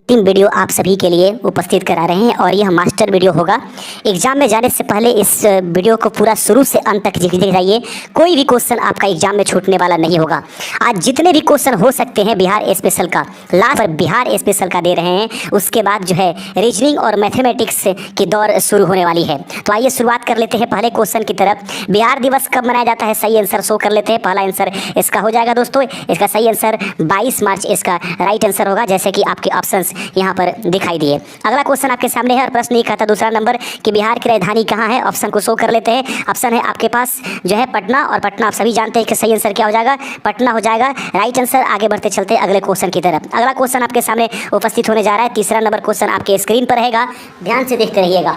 Team video आप सभी के लिए उपस्थित करा रहे हैं और यह मास्टर वीडियो होगा। एग्जाम में जाने से पहले इस वीडियो को पूरा शुरू से अंत तक देखते जाइए। कोई भी क्वेश्चन आपका एग्जाम में छूटने वाला नहीं होगा। आज जितने भी क्वेश्चन हो सकते हैं बिहार स्पेशल का, लास्ट पर बिहार स्पेशल का दे रहे हैं। उसके बाद जो है रीजनिंग और मैथमेटिक्स की दौर शुरू होने वाली है। तो आइए शुरुआत कर लेते हैं पहले क्वेश्चन की तरफ। बिहार दिवस कब मनाया जाता है? सही आंसर शो कर लेते हैं। पहला आंसर इसका हो जाएगा दोस्तों, इसका सही आंसर 22 मार्च इसका राइट आंसर होगा, जैसे कि आपके ऑप्शंस यहाँ पर दिखाई दिए। अगला क्वेश्चन आपके सामने है और प्रश्न ये कहता दूसरा नंबर कि बिहार की राजधानी कहाँ है? ऑप्शन को शो कर लेते हैं। ऑप्शन है आपके पास जो है पटना, और पटना आप सभी जानते हैं कि सही आंसर क्या हो जाएगा, पटना हो जाएगा राइट आंसर। आगे बढ़ते चलते हैं अगले क्वेश्चन की तरफ। अगला क्वेश्चन आपके सामने उपस्थित होने जा रहा है। तीसरा नंबर क्वेश्चन आपके स्क्रीन पर रहेगा, ध्यान से देखते रहिएगा।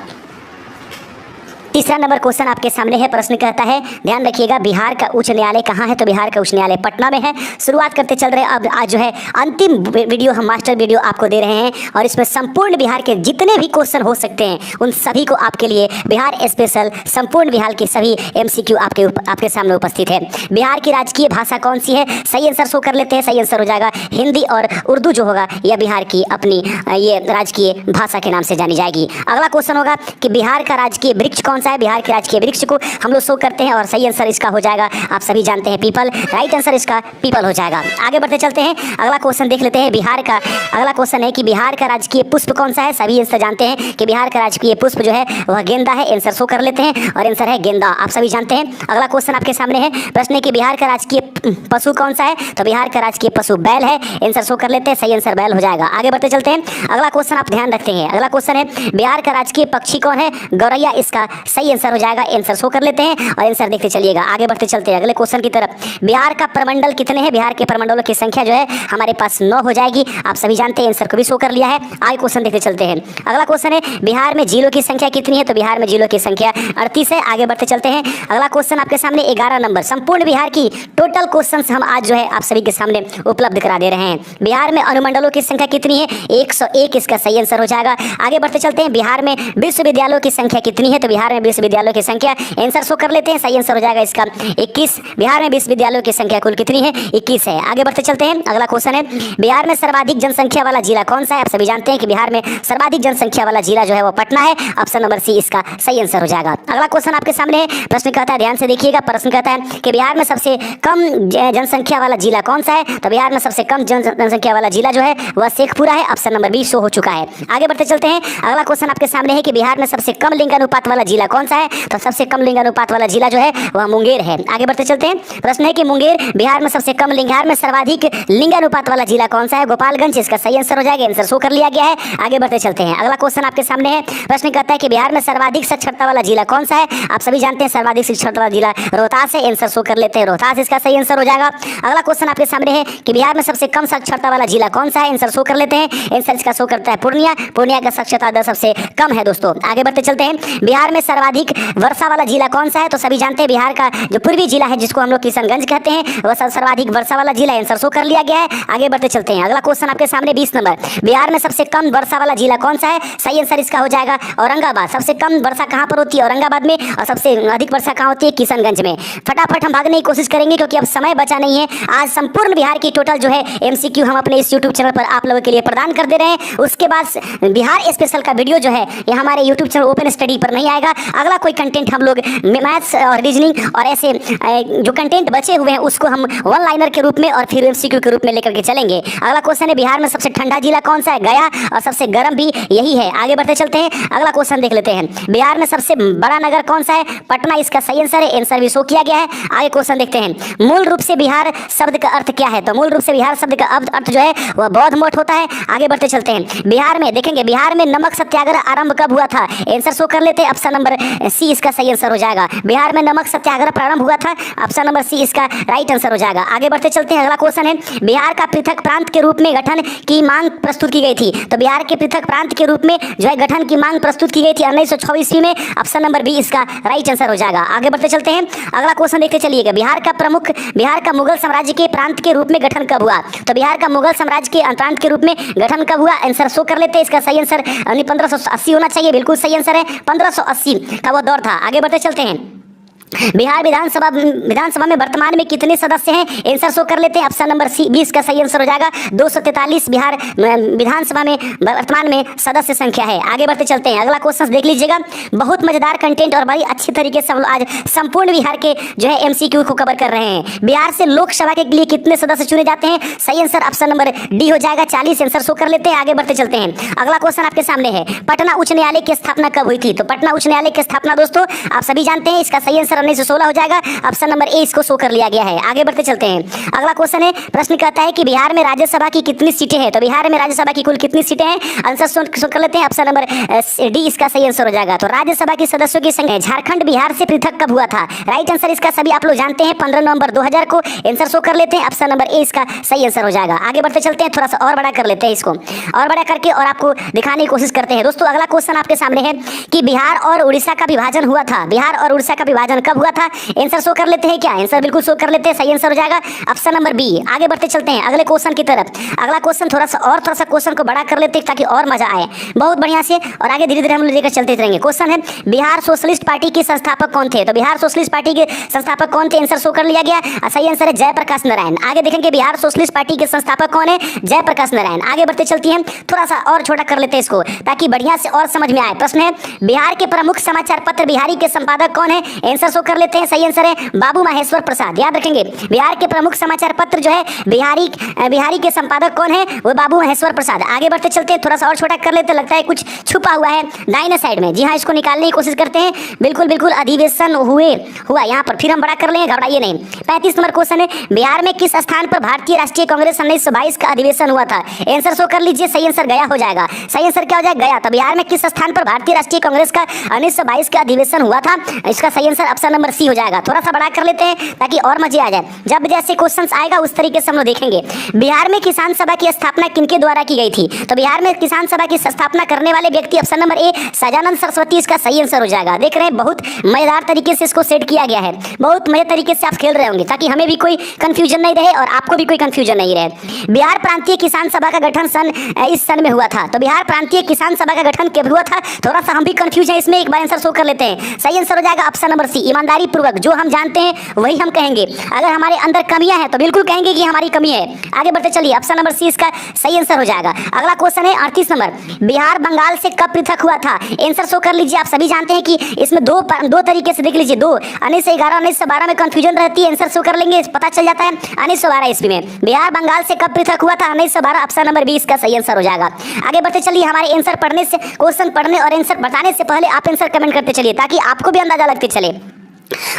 तीसरा नंबर क्वेश्चन आपके सामने है। प्रश्न कहता है, ध्यान रखिएगा, बिहार का उच्च न्यायालय कहाँ है? तो बिहार का उच्च न्यायालय पटना में है। शुरुआत करते चल रहे हैं। अब आज जो है अंतिम वीडियो हम मास्टर वीडियो आपको दे रहे हैं और इसमें संपूर्ण बिहार के जितने भी क्वेश्चन हो सकते हैं उन सभी को आपके लिए बिहार स्पेशल संपूर्ण बिहार के सभी MCQ आपके सामने उपस्थित है। बिहार की राजकीय भाषा कौन सी है? सही आंसर शो कर लेते हैं। सही आंसर हो जाएगा हिंदी, और उर्दू जो होगा यह बिहार की अपनी ये राजकीय भाषा के नाम से जानी जाएगी। अगला क्वेश्चन होगा कि बिहार का राजकीय वृक्ष कौन सा है? बिहार के राजकीय वृक्ष को हम लोग शो करते हैं और सही आंसर इसका हो जाएगा, आप सभी जानते हैं, पीपल। राइट आंसर इसका पीपल हो जाएगा। आगे बढ़ते चलते हैं, अगला क्वेश्चन देख लेते हैं। बिहार का अगला क्वेश्चन है कि बिहार का राजकीय पुष्प कौन सा है? सभी आंसर जानते हैं कि बिहार का राजकीय पुष्प जो है वह गेंदा है। आंसर शो कर लेते हैं और आंसर है गेंदा, आप सभी जानते हैं। अगला क्वेश्चन आपके सामने है। प्रश्न है कि बिहार का राजकीय पशु कौन सा है? तो बिहार का राजकीय पशु बैल है। आंसर शो कर लेते हैं। सही आंसर बैल हो जाएगा। आगे बढ़ते चलते हैं। अगला क्वेश्चन आप ध्यान रखते हैं। अगला क्वेश्चन है, बिहार का राजकीय पक्षी कौन है? गौरैया इसका सही आंसर हो जाएगा। आंसर शो कर लेते हैं और आंसर देखते चलिएगा। आगे बढ़ते चलते हैं अगले क्वेश्चन की तरफ। बिहार का प्रमंडल कितने हैं? बिहार के प्रमंडलों की संख्या जो है हमारे पास 9 हो जाएगी, आप सभी जानते हैं। आंसर को भी शो कर लिया है। आगे क्वेश्चन देखते चलते हैं। अगला क्वेश्चन है, बिहार में जिलों की संख्या कितनी है? तो बिहार में जिलों की संख्या 38 है। आगे बढ़ते चलते हैं। अगला क्वेश्चन आपके सामने 11 नंबर संपूर्ण बिहार की टोटल क्वेश्चन हम आज जो है आप सभी के सामने उपलब्ध करा दे रहे हैं। बिहार में अनुमंडलों की संख्या कितनी है? 101 इसका सही आंसर हो जाएगा। आगे बढ़ते चलते हैं। बिहार में विश्वविद्यालयों की संख्या कितनी है? तो बिहार में विश्वविद्यालयों की संख्या, आंसर शो कर लेते हैं। सही आंसर हो जाएगा इसका 21। बिहार में विश्वविद्यालयों की संख्या कुल कितनी है? 21 है। आगे बढ़ते चलते हैं। अगला क्वेश्चन है, बिहार में सर्वाधिक जनसंख्या वाला जिला कौन सा है? आप सभी जानते हैं कि बिहार में सर्वाधिक जनसंख्या वाला जिला जो है वो पटना है। ऑप्शन नंबर सी इसका सही आंसर हो जाएगा। अगला क्वेश्चन आपके सामने है। प्रश्न कहता है, ध्यान से देखिएगा। प्रश्न कहता है कि बिहार में सबसे कम जनसंख्या वाला जिला कौन सा है? तो बिहार में सबसे कम जनसंख्या वाला जिला जो है वह शेखपुरा है। ऑप्शन नंबर बी शो हो चुका है। आगे बढ़ते चलते हैं। अगला क्वेश्चन आपके सामने है कि बिहार में सबसे कम लिंगानुपात वाला जिला कौन सा है? तो सबसे कम लिंगानुपात वाला जिला जो है वह मुंगेर है। आगे बढ़ते चलते हैं। प्रश्न है कि मुंगेर बिहार में सबसे कम बिहार में सर्वाधिक लिंगानुपात वाला जिला कौन सा है? गोपालगंज इसका सही आंसर हो जाएगा। आंसर शो कर लिया गया है। आगे बढ़ते चलते हैं। अगला क्वेश्चन आपके सामने है। प्रश्न कहता है कि बिहार में सर्वाधिक साक्षरता वाला जिला कौन सा है? आप सभी जानते हैं सर्वाधिक साक्षरता वाला जिला रोहतास है। आंसर शो कर लेते हैं। रोहतास इसका सही आंसर हो जाएगा। अगला क्वेश्चन आपके सामने है कि बिहार में सबसे कम साक्षरता वाला जिला कौन सा है? आंसर शो कर लेते हैं। आंसर इसका शो करता है पूर्णिया। पूर्णिया का साक्षरता दर सबसे कम है दोस्तों। आगे बढ़ते चलते हैं। बिहार में सर्वाधिक वर्षा वाला जिला कौन सा है? तो सभी जानते हैं बिहार का जो पूर्वी जिला है जिसको हम लोग किशनगंज कहते हैं वह सर्वाधिक वर्षा वाला जिला है। आंसर शो कर लिया गया है। आगे बढ़ते चलते हैं। अगला क्वेश्चन आपके सामने 20 नंबर, बिहार में सबसे कम वर्षा वाला जिला कौन सा है? सही आंसर इसका हो जाएगा औरंगाबाद। सबसे कम वर्षा कहां पर होती है? औरंगाबाद में। और सबसे अधिक वर्षा कहां होती है? किशनगंज में। फटाफट हम भागने की कोशिश करेंगे क्योंकि अब समय बचा नहीं है। आज संपूर्ण बिहार की टोटल जो है MCQ हम अपने इस YouTube चैनल पर आप लोगों के लिए प्रदान कर दे रहे हैं। उसके बाद बिहार स्पेशल का वीडियो जो है ये हमारे YouTube चैनल ओपन स्टडी पर नहीं आएगा। अगला कोई कंटेंट हम लोग मैथ्स और रीजनिंग और ऐसे जो कंटेंट बचे हुए हैं उसको हम वन लाइनर के रूप में और फिर MCQ के रूप में लेकर के चलेंगे। अगला क्वेश्चन है, बिहार में सबसे ठंडा जिला कौन सा है? गया। और सबसे गर्म भी यही है। आगे बढ़ते चलते हैं। अगला क्वेश्चन देख लेते हैं। बिहार में सबसे बड़ा नगर कौन सा है? पटना इसका सही आंसर है। आंसर भी शो किया गया है। आगे क्वेश्चन देखते हैं। मूल रूप से बिहार शब्द का अर्थ क्या है? तो मूल रूप से बिहार शब्द का अर्थ जो है वह बौद्ध मठ होता है। आगे बढ़ते चलते हैं। बिहार में देखेंगे बिहार में नमक सत्याग्रह आरंभ कब हुआ था? आंसर शो कर लेते हैं। ऑप्शन नंबर सी इसका सही आंसर हो जाएगा। बिहार में नमक सत्याग्रह प्रारंभ हुआ था। ऑप्शन नंबर सी इसका राइट आंसर हो जाएगा। आगे बढ़ते चलते हैं। अगला क्वेश्चन है, बिहार का पृथक प्रांत के रूप में गठन की मांग प्रस्तुत की गई थी। तो बिहार के पृथक प्रांत के रूप में जो है गठन की मांग प्रस्तुत की गई थी 1926 ईस्वी में। ऑप्शन नंबर बी इसका राइट आंसर हो जाएगा। आगे बढ़ते चलते हैं। अगला क्वेश्चन देखते चलिएगा। बिहार का मुगल साम्राज्य के प्रांत के रूप में गठन कब हुआ? तो बिहार का मुगल साम्राज्य के प्रांत के रूप में गठन कब हुआ? आंसर शो कर लेते हैं। इसका सही आंसर 1580 होना चाहिए। बिल्कुल सही आंसर है। 1580 का वो दौर था। आगे बढ़ते चलते हैं। बिहार विधानसभा में वर्तमान में कितने सदस्य हैं? आंसर शो कर लेते हैं। ऑप्शन नंबर सी 20 का सही आंसर हो जाएगा। 243 बिहार विधानसभा में वर्तमान में सदस्य संख्या है। आगे बढ़ते चलते हैं, अगला क्वेश्चन देख लीजिएगा। बहुत मजेदार कंटेंट और बड़ी अच्छी तरीके से हम लोग आज संपूर्ण बिहार के जो है एमसीक्यू को कवर कर रहे हैं। बिहार से लोकसभा के लिए कितने सदस्य चुने जाते हैं? सही आंसर ऑप्शन नंबर डी हो जाएगा। 40 आंसर शो कर लेते हैं। आगे बढ़ते चलते हैं, अगला क्वेश्चन आपके सामने है, पटना उच्च न्यायालय की स्थापना कब हुई थी? तो पटना उच्च न्यायालय की स्थापना दोस्तों आप सभी जानते हैं, इसका सही आंसर 1916 हो जाएगा। ऑप्शन नंबर ए इसको शो कर लिया गया है। आगे बढ़ते चलते हैं, अगला क्वेश्चन है, प्रश्न कहता है कि बिहार में राज्यसभा की कितनी सीटें हैं? तो बिहार में राज्यसभा की कुल कितनी सीटें हैं? आंसर शो कर लेते हैं। ऑप्शन नंबर डी इसका सही आंसर हो जाएगा। तो राज्यसभा के सदस्यों की संख्या, झारखंड बिहार से पृथक कब हुआ था? राइट आंसर इसका सभी आप लोग जानते हैं, 15 नवंबर 2000 को। आंसर शो कर लेते हैं। ऑप्शन नंबर ए इसका सही आंसर हो जाएगा। आगे बढ़ते चलते हैं, थोड़ा सा और बड़ा कर लेते हैं इसको, और बड़ा करके और आपको दिखाने की कोशिश करते हैं। दोस्तों अगला क्वेश्चन आपके सामने है कि बिहार और उड़ीसा का विभाजन हुआ था। बिहार और उड़ीसा का विभाजन कब हुआ था? आंसर शो कर लेते हैं क्या? आंसर बिल्कुल शो कर लेते हैं, सही आंसर हो जाएगा ऑप्शन नंबर बी। आगे बढ़ते चलते हैं अगले क्वेश्चन की तरफ। अगला क्वेश्चन थोड़ा सा क्वेश्चन को बड़ा कर लेते हैं ताकि और मजा आए बहुत बढ़िया से, और आगे धीरे धीरे हम लोग लेकर चलते रहेंगे। क्वेश्चन है, बिहार सोशलिस्ट पार्टी के संस्थापक कौन थे? तो बिहार सोशलिस्ट पार्टी के संस्थापक कौन थे? आंसर शो कर लिया गया। सही आंसर है जयप्रकाश नारायण। आगे देखेंगे बिहार सोशलिस्ट पार्टी के संस्थापक कौन है? जयप्रकाश नारायण। आगे बढ़ते चलती हैं, थोड़ा सा और छोटा कर लेते हैं इसको ताकि बढ़िया से और समझ में आए। प्रश्न है, बिहार के प्रमुख समाचार पत्र बिहारी के संपादक कौन है? आंसर शो कर लेते हैं। सही आंसर है बाबू महेश्वर प्रसाद। याद रखेंगे बिहार के प्रमुख समाचार पत्र जो है बिहारी के संपादक कौन है? वो बाबू महेश्वर प्रसाद। आगे बढ़ते चलते हैं, थोड़ा सा और छोटा कर लेते हैं, लगता है कुछ छुपा हुआ है दाहिने साइड में। जी हाँ, इसको निकालने की कोशिश करते हैं। बिल्कुल अधिवेशन हुआ यहाँ पर, फिर हम बड़ा कर लेंगे, घबराइए नहीं। 35 नंबर क्वेश्चन है, बिहार में किस स्थान पर भारतीय राष्ट्रीय कांग्रेस 1922 का अधिवेशन हुआ था? आंसर शो कर लीजिए। सही आंसर गया हो जाएगा। सही आंसर क्या हो जाएगा? गया। तो बिहार में किस स्थान पर भारतीय राष्ट्रीय कांग्रेस का 1922 का अधिवेशन हुआ था? इसका सही आंसर ऑप्शन नंबर सी हो जाएगा। थोड़ा सा बड़ा कर लेते हैं ताकि और मजे आ जाए। जब जैसे क्वेश्चंस आएगा उस तरीके से हम लोग देखेंगे। बिहार में किसान सभा की स्थापना किनके द्वारा की गई थी? तो बिहार में किसान सभा की स्थापना करने वाले व्यक्ति ऑप्शन नंबर ए सजानंद सरस्वती इसका सही आंसर हो जाएगा। देख रहे हैं बहुत मजेदार तरीके से इसको सेट किया गया है, बहुत मजे तरीके से आप खेल रहे होंगे ताकि हमें भी कोई कंफ्यूजन नहीं रहे और आपको भी कोई कंफ्यूजन नहीं रहे। बिहार प्रांतीय किसान सभा का गठन इस सन में हुआ था। तो बिहार प्रांतीय किसान सभा का गठन कब हुआ था? थोड़ा सा हम भी कंफ्यूज है इसमें, एक बार आंसर शो कर लेते हैं। सही आंसर हो जाएगा ऑप्शन नंबर सी ईमानदारी पूर्वक। जो हम जानते हैं वही हम कहेंगे, अगर हमारे अंदर कमियां हैं तो बिल्कुल कहेंगे कि हमारी कमी है। आगे बढ़ते चलिए, ऑप्शन नंबर सी इसका सही आंसर हो जाएगा। अगला क्वेश्चन है 38 नंबर, बिहार बंगाल से कब पृथक हुआ था? आंसर शो कर लीजिए। आप सभी जानते हैं कि इसमें दो तरीके से देख लीजिए, 1911 1912 में कंफ्यूजन रहती है। आंसर शो कर लेंगे, पता चल जाता है 1912 ईस्वी में बिहार बंगाल से कब पृथक हुआ था? 1912। ऑप्शन नंबर बी इसका सही आंसर हो जाएगा। आगे बढ़ते चलिए, हमारे आंसर पढ़ने से, क्वेश्चन पढ़ने और आंसर बताने से पहले आप आंसर कमेंट करते चलिए ताकि आपको भी अंदाजा लगते चले।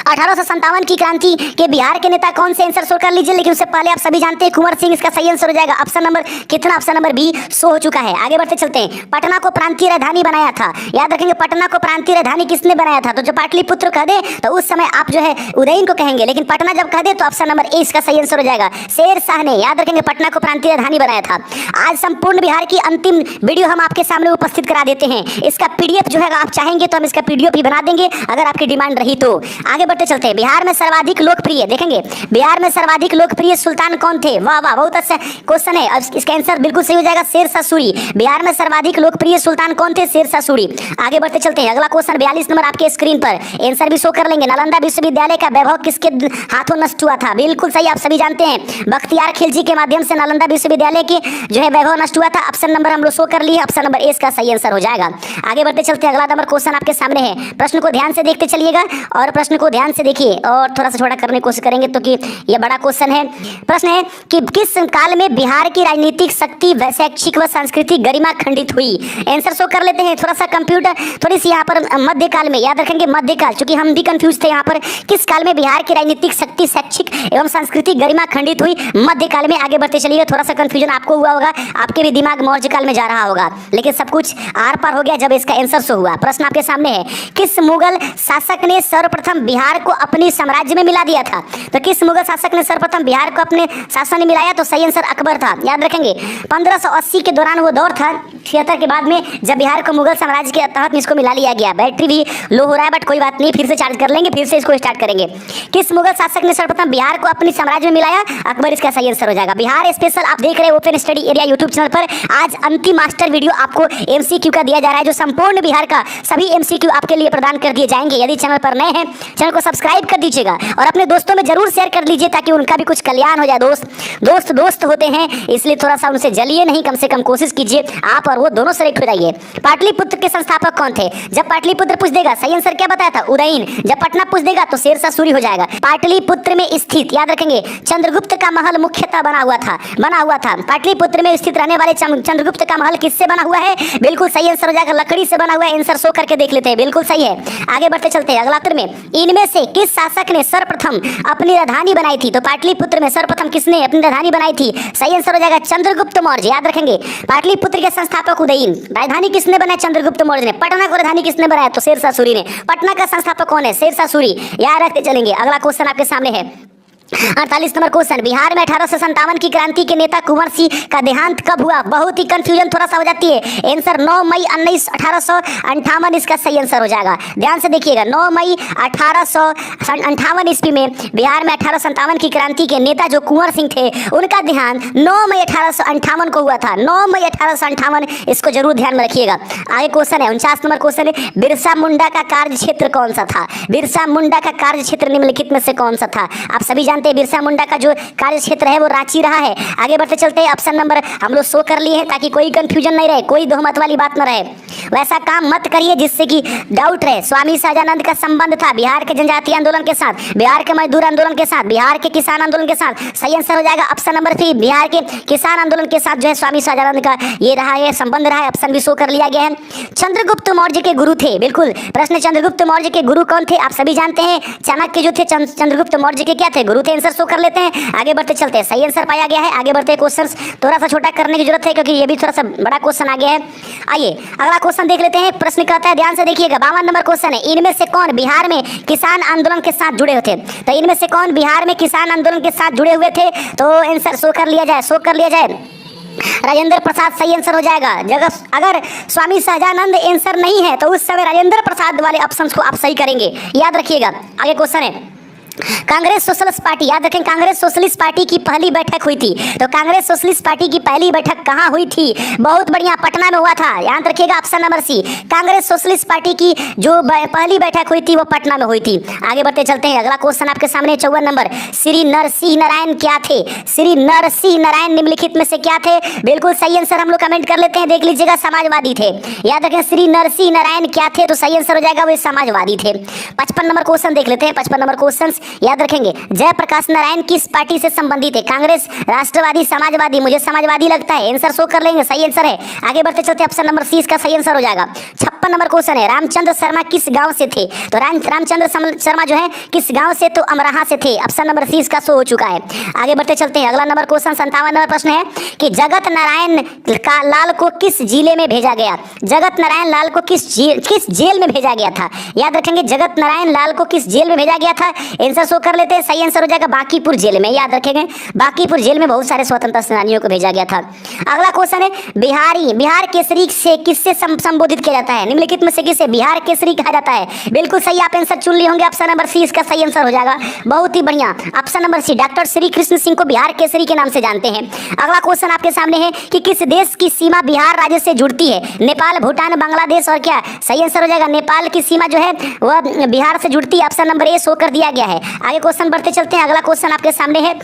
1857 की क्रांति के बिहार के नेता कौन से? आंसर शो कर लीजिए, लेकिन उससे पहले आप सभी जानते हैं कुंवर सिंह इसका सही आंसर हो जाएगा। ऑप्शन नंबर कितना? ऑप्शन नंबर बी शो हो चुका है। आगे बढ़ते चलते हैं, पटना को प्रांतीय राजधानी बनाया था। याद रखेंगे पटना को प्रांतीय राजधानी किसने बनाया था? तो जो पाटलिपुत्र कह दे तो उस समय आप जो है उदयन को कहेंगे, लेकिन पटना जब कह दे तो ऑप्शन नंबर ए इसका सही आंसर हो जाएगा, शेर शाह ने। याद रखेंगे पटना को प्रांतीय राजधानी बनाया था। आज संपूर्ण बिहार की अंतिम वीडियो हम आपके सामने उपस्थित करा देते हैं। इसका पीडीएफ जो है आप चाहेंगे तो हम इसका पीडीएफ भी बना देंगे अगर आपकी डिमांड रही तो। आगे बढ़ते चलते हैं, बिहार में सर्वाधिक लोकप्रिय, देखेंगे बिहार में सर्वाधिक लोकप्रिय सुल्तान कौन थे? वाह वाह, बहुत अच्छा क्वेश्चन है। अब इसका आंसर बिल्कुल सही हो जाएगा, शेर शाह सूरी। बिहार में सर्वाधिक लोकप्रिय सुल्तान कौन थे? शेर शाह सूरी। आगे बढ़ते चलते हैं, अगला क्वेश्चन 42 नंबर आपके स्क्रीन पर, आंसर भी शो कर लेंगे। नालंदा विश्वविद्यालय का वैभव किसके हाथों नष्ट हुआ था? बिल्कुल सही, आप सभी जानते हैं बख्तियार खिलजी के माध्यम से नालंदा विश्वविद्यालय की जो है वैभव नष्ट हुआ था। ऑप्शन नंबर हम लोग शो कर लिए, ऑप्शन नंबर ए इसका सही आंसर हो जाएगा। आगे बढ़ते चलते हैं, अगला नंबर क्वेश्चन आपके सामने है, प्रश्न को ध्यान से देखते चलिएगा और प्रश्न को ध्यान से देखिए और थोड़ा सा छोटा करने की कोशिश करेंगे तो कि यह बड़ा क्वेश्चन है। प्रश्न है कि किस काल में बिहार की राजनीतिक शक्ति, शैक्षिक व सांस्कृतिक गरिमा खंडित हुई? आंसर शो कर लेते हैं। थोड़ा सा कंप्यूटर थोड़ी सी यहाँ पर मध्यकाल में, याद रखेंगे मध्यकाल, क्योंकि हम भी कंफ्यूज थे यहाँ पर किस काल में बिहार की राजनीतिक शक्ति, शैक्षिक एवं सांस्कृतिक गरिमा खंडित हुई? मध्यकाल में। आगे बढ़ते चलिए, थोड़ा सा कंफ्यूजन आपको हुआ होगा, आपके भी दिमाग मौर्य काल में जा रहा होगा, लेकिन सब कुछ आर पार हो गया जब इसका आंसर शो हुआ। प्रश्न आपके सामने है, किस मुगल शासक ने सर्वप्रथम बिहार को अपने साम्राज्य में मिला दिया था? तो किस मुगल शासक ने सर्वप्रथम बिहार को अपने शासन में मिलाया? तो सही आंसर अकबर था। याद रखेंगे 1580 के दौरान वो दौर था, 76 के बाद में जब बिहार को मुगल साम्राज्य के तहत इसको मिला लिया गया। बैटरी भी लो हो रहा है बट कोई बात नहीं, फिर से चार्ज कर लेंगे, फिर से इसको स्टार्ट करेंगे। किस मुगल शासक ने सर्वप्रथम बिहार को अपने साम्राज्य में मिलाया? अकबर इसका सही आंसर हो जाएगा। बिहार स्पेशल आप देख रहे हैं open study area YouTube channel पर। आज अंतिम मास्टर वीडियो आपको एमसीक्यू का दिया जा रहा है, जो संपूर्ण बिहार का सभी एमसीक्यू आपके लिए प्रदान कर दिए जाएंगे। यदि चैनल पर नए हैं, चैनल को सब्सक्राइब कर दीजिएगा और अपने दोस्तों में जरूर शेयर कर लीजिए ताकि उनका भी कुछ कल्याण हो जाए। दोस्त होते हैं इसलिए थोड़ा सा उनसे जलिए नहीं, कम से कम कोशिश कीजिए आप और वो दोनों सेलेक्ट हो जाइए। पाटलिपुत्र के संस्थापक कौन थे? जब पाटलिपुत्र पूछ देगा सही आंसर क्या बताया था? उदयन। जब पटना पूछ देगा तो शेरशाह सूरी हो जाएगा। पाटलिपुत्र में स्थित, याद रखेंगे, चंद्रगुप्त का महल मुख्यतः बना हुआ था। पाटलिपुत्र में स्थित रहने वाले चंद्रगुप्त का महल किससे बना हुआ है? बिल्कुल सही आंसर हो जाएगा, लकड़ी से बना हुआ है। आंसर शो करके देख लेते हैं, बिल्कुल सही है। आगे बढ़ते चलते हैं अगला उत्तर में, इनमें से किस शासक ने सर्वप्रथम अपनी राजधानी बनाई थी? तो पाटलिपुत्र में सर्वप्रथम किसने अपनी राजधानी बनाई थी? सही आंसर हो जाएगा चंद्रगुप्त मौर्य। याद रखेंगे पाटलिपुत्र के संस्थापक उदयन। राजधानी किसने बनाया? चंद्रगुप्त मौर्य ने। पटना को राजधानी किसने बनाया? तो शेरशाह सूरी ने। पटना का संस्थापक कौन है? शेरशाह सूरी। याद रखते चलेंगे। अगला क्वेश्चन आपके सामने है 48 नंबर क्वेश्चन, बिहार में 1857 की क्रांति के नेता कुंवर सिंह का देहांत कब हुआ? बहुत ही कंफ्यूजन थोड़ा सा हो जाती है। आंसर 9 मई 1858 इसका सही आंसर हो जाएगा। ध्यान से देखिएगा, 9 मई 1858 ईस्वी में बिहार में 1857 की क्रांति के नेता जो कुंवर सिंह थे उनका देहांत 9 मई 1858 को हुआ था। 9 मई 1858, इसको जरूर ध्यान में रखिएगा। आगे क्वेश्चन है 49 नंबर क्वेश्चन है, बिरसा मुंडा का कार्य क्षेत्र कौन सा था? बिरसा मुंडा का कार्य क्षेत्र निम्नलिखित में से कौन सा था? आप सभी जानते हैं बिरसा मुंडा का जो कार्य क्षेत्र है वो रांची रहा है। आगे बढ़ते चलते हैं, ऑप्शन नंबर हम लोग शो कर लिए हैं ताकि कोई कंफ्यूजन नहीं रहे, कोई दोहमत वाली बात न रहे। वैसा काम मत करिए जिससे कि डाउट रहे। स्वामी सहजानंद का संबंध था बिहार के जनजातीय आंदोलन के साथ, बिहार के मजदूर आंदोलन के साथ, बिहार के किसान आंदोलन के साथ। सही आंसर हो जाएगा ऑप्शन नंबर 3, बिहार के किसान आंदोलन के साथ जो है स्वामी सहजानंद का ये रहा है, संबंध रहा है। ऑप्शन भी शो कर लिया गया है। चंद्रगुप्त मौर्य के गुरु थे, बिल्कुल प्रश्न, चंद्रगुप्त मौर्य के गुरु कौन थे? आप सभी जानते हैं चाणक्य जो थे चंद्रगुप्त मौर्य के क्या थे? गुरु थे। आंसर शो कर लेते हैं। आगे बढ़ते चलते हैं, सही आंसर पाया गया है। आगे बढ़ते क्वेश्चन थोड़ा सा छोटा करने की जरूरत है क्योंकि ये भी थोड़ा सा बड़ा क्वेश्चन आ गया है। आइए अगला क्वेश्चन देख लेते हैं। प्रश्न कहता है, ध्यान से देखिएगा, 52 नंबर क्वेश्चन है, इनमें से कौन बिहार में किसान आंदोलन के साथ जुड़े हुए थे? तो इनमें से कौन बिहार में किसान आंदोलन के साथ जुड़े हुए थे? तो आंसर शो कर लिया जाए। राजेंद्र प्रसाद सही आंसर हो जाएगा। अगर स्वामी सहजानंद आंसर नहीं है तो उस समय राजेंद्र प्रसाद वाले ऑप्शंस को आप सही करेंगे, याद रखिएगा। आगे क्वेश्चन है, कांग्रेस सोशलिस्ट पार्टी, याद रखें कांग्रेस सोशलिस्ट पार्टी की पहली बैठक हुई थी। तो कांग्रेस सोशलिस्ट पार्टी की पहली बैठक कहाँ हुई थी? बहुत बढ़िया, पटना में हुआ था। याद रखिएगा option number C, Congress Socialist Party की जो पहली बैठक हुई थी वो पटना में हुई थी। आगे बढ़ते चलते हैं, अगला क्वेश्चन आपके सामने 54 नंबर, श्री नरसिंह नारायण क्या थे? श्री नरसिंह नारायण निम्नलिखित में से क्या थे? बिल्कुल सही आंसर हम लोग कमेंट कर लेते हैं, देख लीजिएगा, समाजवादी थे। याद रखें श्री नरसिंह नारायण क्या थे? तो सही आंसर हो जाएगा वो समाजवादी थे। 55 नंबर क्वेश्चन देख लेते हैं। 55 नंबर क्वेश्चन याद रखेंगे, जयप्रकाश नारायण किस पार्टी से संबंधित है? कांग्रेस, राष्ट्रवादी, समाजवादी? मुझे समाजवादी लगता है। आंसर शो कर लेंगे, सही आंसर है। आगे बढ़ते चलते ऑप्शन नंबर सी इसका सही आंसर हो जाएगा। 56 नंबर क्वेश्चन है, रामचंद्र शर्मा किस गांव से थे? तो रामचंद्र शर्मा जो है किस गांव से? तो अमराहा से थे। ऑप्शन नंबर सी इसका शो हो चुका है। आगे बढ़ते चलते हैं, अगला नंबर क्वेश्चन 57 नंबर प्रश्न है कि जगत नारायण लाल को किस जिले में भेजा गया? जगत नारायण लाल को किस जेल में भेजा गया था? याद रखेंगे जगत नारायण लाल को किस जेल में भेजा गया था? आंसर शो कर लेते हैं, सही आंसर हो जाएगा बांकीपुर जेल में। याद रखेंगे बांकीपुर जेल में बहुत सारे स्वतंत्रता सेनानियों को भेजा गया था। अगला क्वेश्चन है, बिहार केसरी से किससे संबोधित किया जाता है? निम्नलिखित में से किसे बिहार केसरी कहा जाता है? बिल्कुल सही, आप आंसर चुन लिए होंगे। ऑप्शन नंबर सी इसका सही आंसर हो जाएगा। बहुत ही बढ़िया, option number C, doctor Shri Krishna Singh को बिहार केसरी के नाम से जानते हैं। अगला क्वेश्चन आपके सामने है कि किस देश की सीमा बिहार राज्य से जुड़ती है? नेपाल, भूटान, बांग्लादेश और क्या? सही आंसर हो जाएगा नेपाल की सीमा जो है वह बिहार से जुड़ती है। ऑप्शन नंबर ए शो कर दिया गया है। आगे क्वेश्चन बढ़ते चलते हैं, अगला क्वेश्चन आपके सामने है,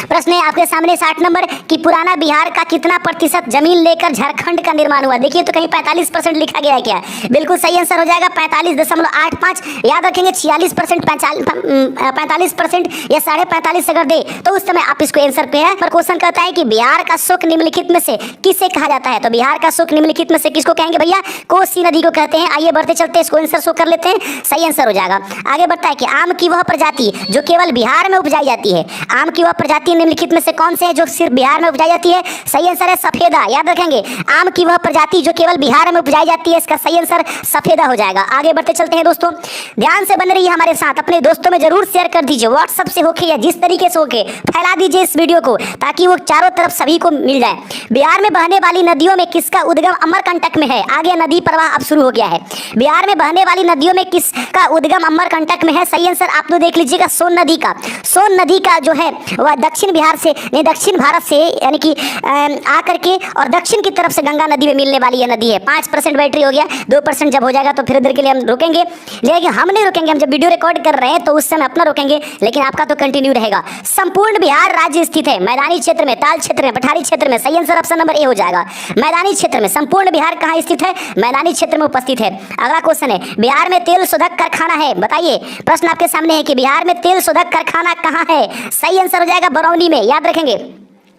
प्रश्न है आपके सामने 60 नंबर कि पुराना बिहार का कितना प्रतिशत जमीन लेकर झारखंड का निर्माण हुआ? देखिए तो कहीं 45% लिखा गया है क्या? बिल्कुल सही आंसर हो जाएगा 45.85। याद रखेंगे 46%, 45% या 45.5 अगर दे तो उस समय आप इसको आंसर पे है। पर क्वेश्चन कहता है कि बिहार का सुख निम्नलिखित में से किसे कहा जाता है? तो बिहार का सुख निम्नलिखित में से किसको कहेंगे भैया? कोसी नदी को कहते हैं। आइए बढ़ते चलते हैं, इसको आंसर शो कर लेते हैं, सही आंसर हो जाएगा। आगे बढ़ता है कि आम की वह प्रजाति जो केवल बिहार में उपजाई जाती है, आम की वह प्रजाति निम्नलिखित में से कौन से है जो सिर्फ बिहार में उपजाई जाती है? सही आंसर है सफेदा। याद रखेंगे आम की वह प्रजाति जो केवल बिहार में उपजाई जाती है, इसका सही आंसर सफेदा हो जाएगा। आगे बढ़ते चलते हैं दोस्तों, ध्यान से बने रहिए हमारे साथ, अपने दोस्तों में जरूर शेयर कर दीजिए, व्हाट्सएप से होके या जिस तरीके से होके फैला दीजिए इस वीडियो को ताकि वो चारों तरफ सभी को मिल जाए। बिहार में बहने वाली नदियों में किसका उद्गम अमरकंटक में है? आगे नदी प्रवाह अब शुरू हो गया है। बिहार में बहने वाली नदियों में किसका उद्गम अमरकंटक में है? सही आंसर आप लोग देख लीजिएगा सोन नदी का। सोन नदी का जो है वह दक्षिण बिहार से नहीं, दक्षिण भारत से यानी कि आकर के और दक्षिण की तरफ से गंगा नदी में मिलने वाली यह नदी है। 5% बैटरी हो गया, 2% जब हो जाएगा तो फिर इधर के लिए हम रुकेंगे, लेकिन हम नहीं रुकेंगे। हम जब वीडियो रिकॉर्ड कर रहे हैं तो उस समय अपना रुकेंगे, लेकिन आपका तो कंटिन्यू रहेगा। संपूर्ण बिहार राज्य स्थित है मैदानी क्षेत्र में, ताल क्षेत्र में, पठारी क्षेत्र में। सही आंसर ऑप्शन नंबर ए हो जाएगा, मैदानी क्षेत्र में। संपूर्ण बिहार कहाँ स्थित है? मैदानी क्षेत्र में उपस्थित है। अगला क्वेश्चन है, बिहार में तेल शोधक कारखाना है, बताइए। प्रश्न आपके सामने है कि बिहार में तेल शोधक कारखाना कहाँ है? सही आंसर हो जाएगा बरौनी में, याद रखेंगे।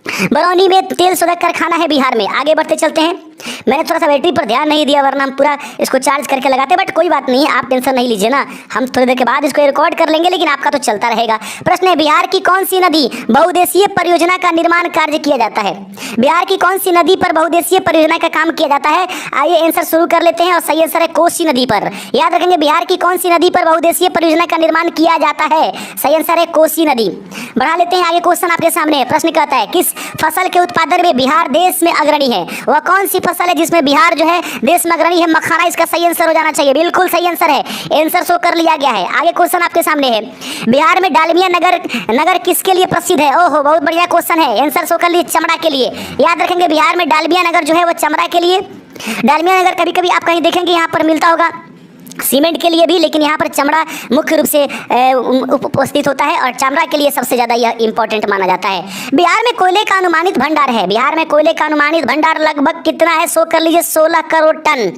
बरौनी में तेल शोधक कारखाना है बिहार में। आगे बढ़ते चलते हैं। मैंने थोड़ा सा बैटरी पर ध्यान नहीं दिया, वरना हम पूरा इसको चार्ज करके लगाते, बट कोई बात नहीं, आप टेंशन नहीं लीजिए ना, हम थोड़ी देर के बाद इसको रिकॉर्ड कर लेंगे, लेकिन आपका तो चलता रहेगा। प्रश्न है, बिहार की कौन सी नदी बहुउद्देशीय परियोजना का निर्माण कार्य किया जाता है? बिहार की कौन सी नदी पर बहुउद्देशीय परियोजना का काम किया जाता है? आइए आंसर शुरू कर लेते हैं, और सही आंसर है कोसी नदी पर। याद रखेंगे, बिहार की कौन सी नदी पर बहुउद्देशीय परियोजना का निर्माण किया जाता है? सही आंसर है कोसी नदी। बढ़ा लेते हैं आगे, क्वेश्चन आपके सामने है। प्रश्न कहता है, किस फसल के उत्पादन में बिहार देश में अग्रणी है? वह कौन सी फसल है जिसमें बिहार जो है देश में अग्रणी है? मखाना इसका सही आंसर हो जाना चाहिए, बिल्कुल सही आंसर है, आंसर शो कर लिया गया है। आगे क्वेश्चन आपके सामने है, बिहार में डालमिया नगर किसके लिए प्रसिद्ध है? ओहो, बहुत बढ़िया क्वेश्चन है, आंसर शो कर लिए, चमड़ा के लिए। याद रखेंगे, बिहार में डालमिया नगर जो है वो चमड़ा के लिए। डालमिया नगर कभी कभी आप कहीं देखेंगे यहाँ पर मिलता होगा सीमेंट के लिए भी, लेकिन यहाँ पर चमड़ा मुख्य रूप से उपस्थित होता है, और चमड़ा के लिए सबसे ज़्यादा यह इंपॉर्टेंट माना जाता है। बिहार में कोयले का अनुमानित भंडार है, बिहार में कोयले का अनुमानित भंडार लगभग कितना है? शो कर लीजिए, 16 करोड़ टन।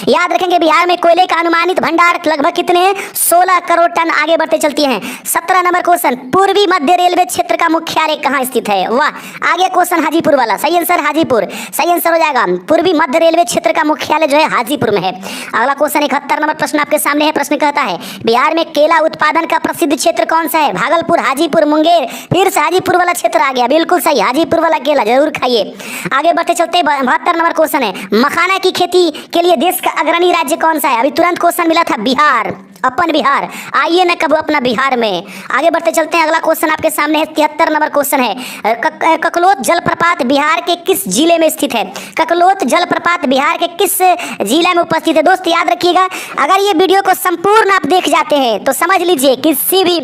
याद रखेंगे, बिहार में कोयले का अनुमानित भंडार लगभग कितने हैं? 16 करोड़ टन। आगे बढ़ते चलती हैं। 17 नंबर क्वेश्चन, पूर्वी मध्य रेलवे क्षेत्र का मुख्यालय कहाँ स्थित है? वाह, आगे क्वेश्चन हाजीपुर वाला, सही आंसर हाजीपुर, सही आंसर हो जाएगा। पूर्वी मध्य रेलवे क्षेत्र का मुख्यालय जो है हाजीपुर में है। अगला क्वेश्चन 71 नंबर प्रश्न आपके सामने है। प्रश्न कहता है, बिहार में केला उत्पादन का प्रसिद्ध क्षेत्र कौन सा है? भागलपुर, हाजीपुर, मुंगेर। फिर से हाजीपुर वाला क्षेत्र आ गया, बिल्कुल सही, हाजीपुर वाला केला जरूर खाइए। आगे बढ़ते चलते 72 नंबर क्वेश्चन है, मखाना की खेती के लिए देश का अग्रणी राज्य कौन सा है? अभी तुरंत क्वेश्चन मिला था, बिहार, अपन बिहार। आइए ना कब अपना बिहार में। आगे बढ़ते चलते हैं, अगला क्वेश्चन आपके सामने है। 73 नंबर क्वेश्चन है, ककलोत जलप्रपात बिहार के किस जिले में स्थित है? ककलोत जलप्रपात बिहार के किस जिले में उपस्थित है? दोस्त याद रखिएगा, अगर ये वीडियो को संपूर्ण आप देख जाते हैं तो समझ लीजिए किसी भी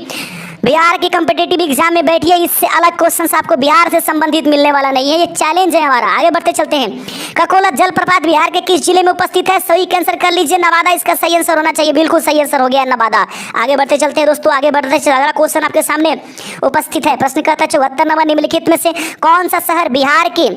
बिहार के कॉम्पिटिटिव एग्जाम में बैठिए, इससे अलग क्वेश्चन आपको बिहार से संबंधित मिलने वाला नहीं है, ये चैलेंज है हमारा। आगे बढ़ते चलते हैं, ककोलत जलप्रपात बिहार के किस जिले में उपस्थित है? सही आंसर कर लीजिए, नवादा इसका सही आंसर होना चाहिए, बिल्कुल सही आंसर हो गया नवादा। आगे बढ़ते चलते हैं दोस्तों, आगे बढ़ते चलते अगला क्वेश्चन आपके सामने उपस्थित है। प्रश्न कहता है, 74 नंबर, निम्नलिखित में से कौन सा शहर बिहार के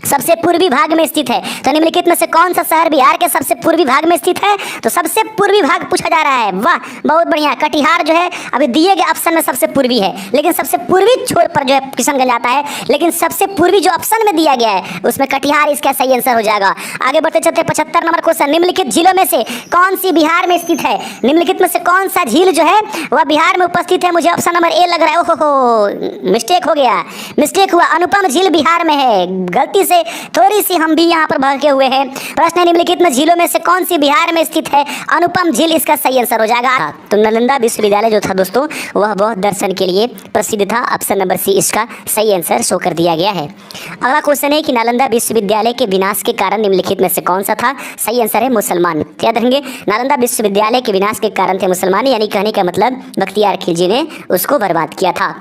सबसे पूर्वी भाग में स्थित है? तो निम्नलिखित में से कौन सा शहर बिहार के सबसे पूर्वी भाग में स्थित है? तो सबसे पूर्वी भाग पूछा जा रहा है, वाह बहुत बढ़िया। कटिहार जो है अभी दिए गए ऑप्शन में सबसे पूर्वी है, लेकिन सबसे पूर्वी छोर पर जो है किशनगंज आता है, लेकिन सबसे पूर्वी जो ऑप्शन में दिया गया है उसमें कटिहार इसका सही आंसर हो जाएगा। आगे बढ़ते चलते 75 नंबर क्वेश्चन, निम्नलिखित झीलों में से कौन सी बिहार में स्थित है? निम्नलिखित में से कौन सा झील जो है वह बिहार में उपस्थित है? मुझे ऑप्शन नंबर ए लग रहा है। ओहो, मिस्टेक हो गया, मिस्टेक हुआ, अनुपम झील बिहार में है, गलती से थोड़ी हम भी यहाँ पर भड़के हुए हैं। प्रश्न निम्नलिखित में झीलों में से कौन सी बिहार में स्थित है? अनुपम झील इसका सही आंसर हो जाएगा। तो नालंदा विश्वविद्यालय जो था दोस्तों वह बौद्ध दर्शन के लिए प्रसिद्ध था, ऑप्शन नंबर सी इसका सही आंसर शो कर दिया गया है। अगला क्वेश्चन है कि नालंदा विश्वविद्यालय के विनाश के कारण निम्नलिखित में से कौन सा था? सही आंसर है मुसलमान। याद रखेंगे, नालंदा विश्वविद्यालय के विनाश के कारण थे मुसलमान, यानी कहने का मतलब बख्तियार खिलजी ने उसको बर्बाद किया था।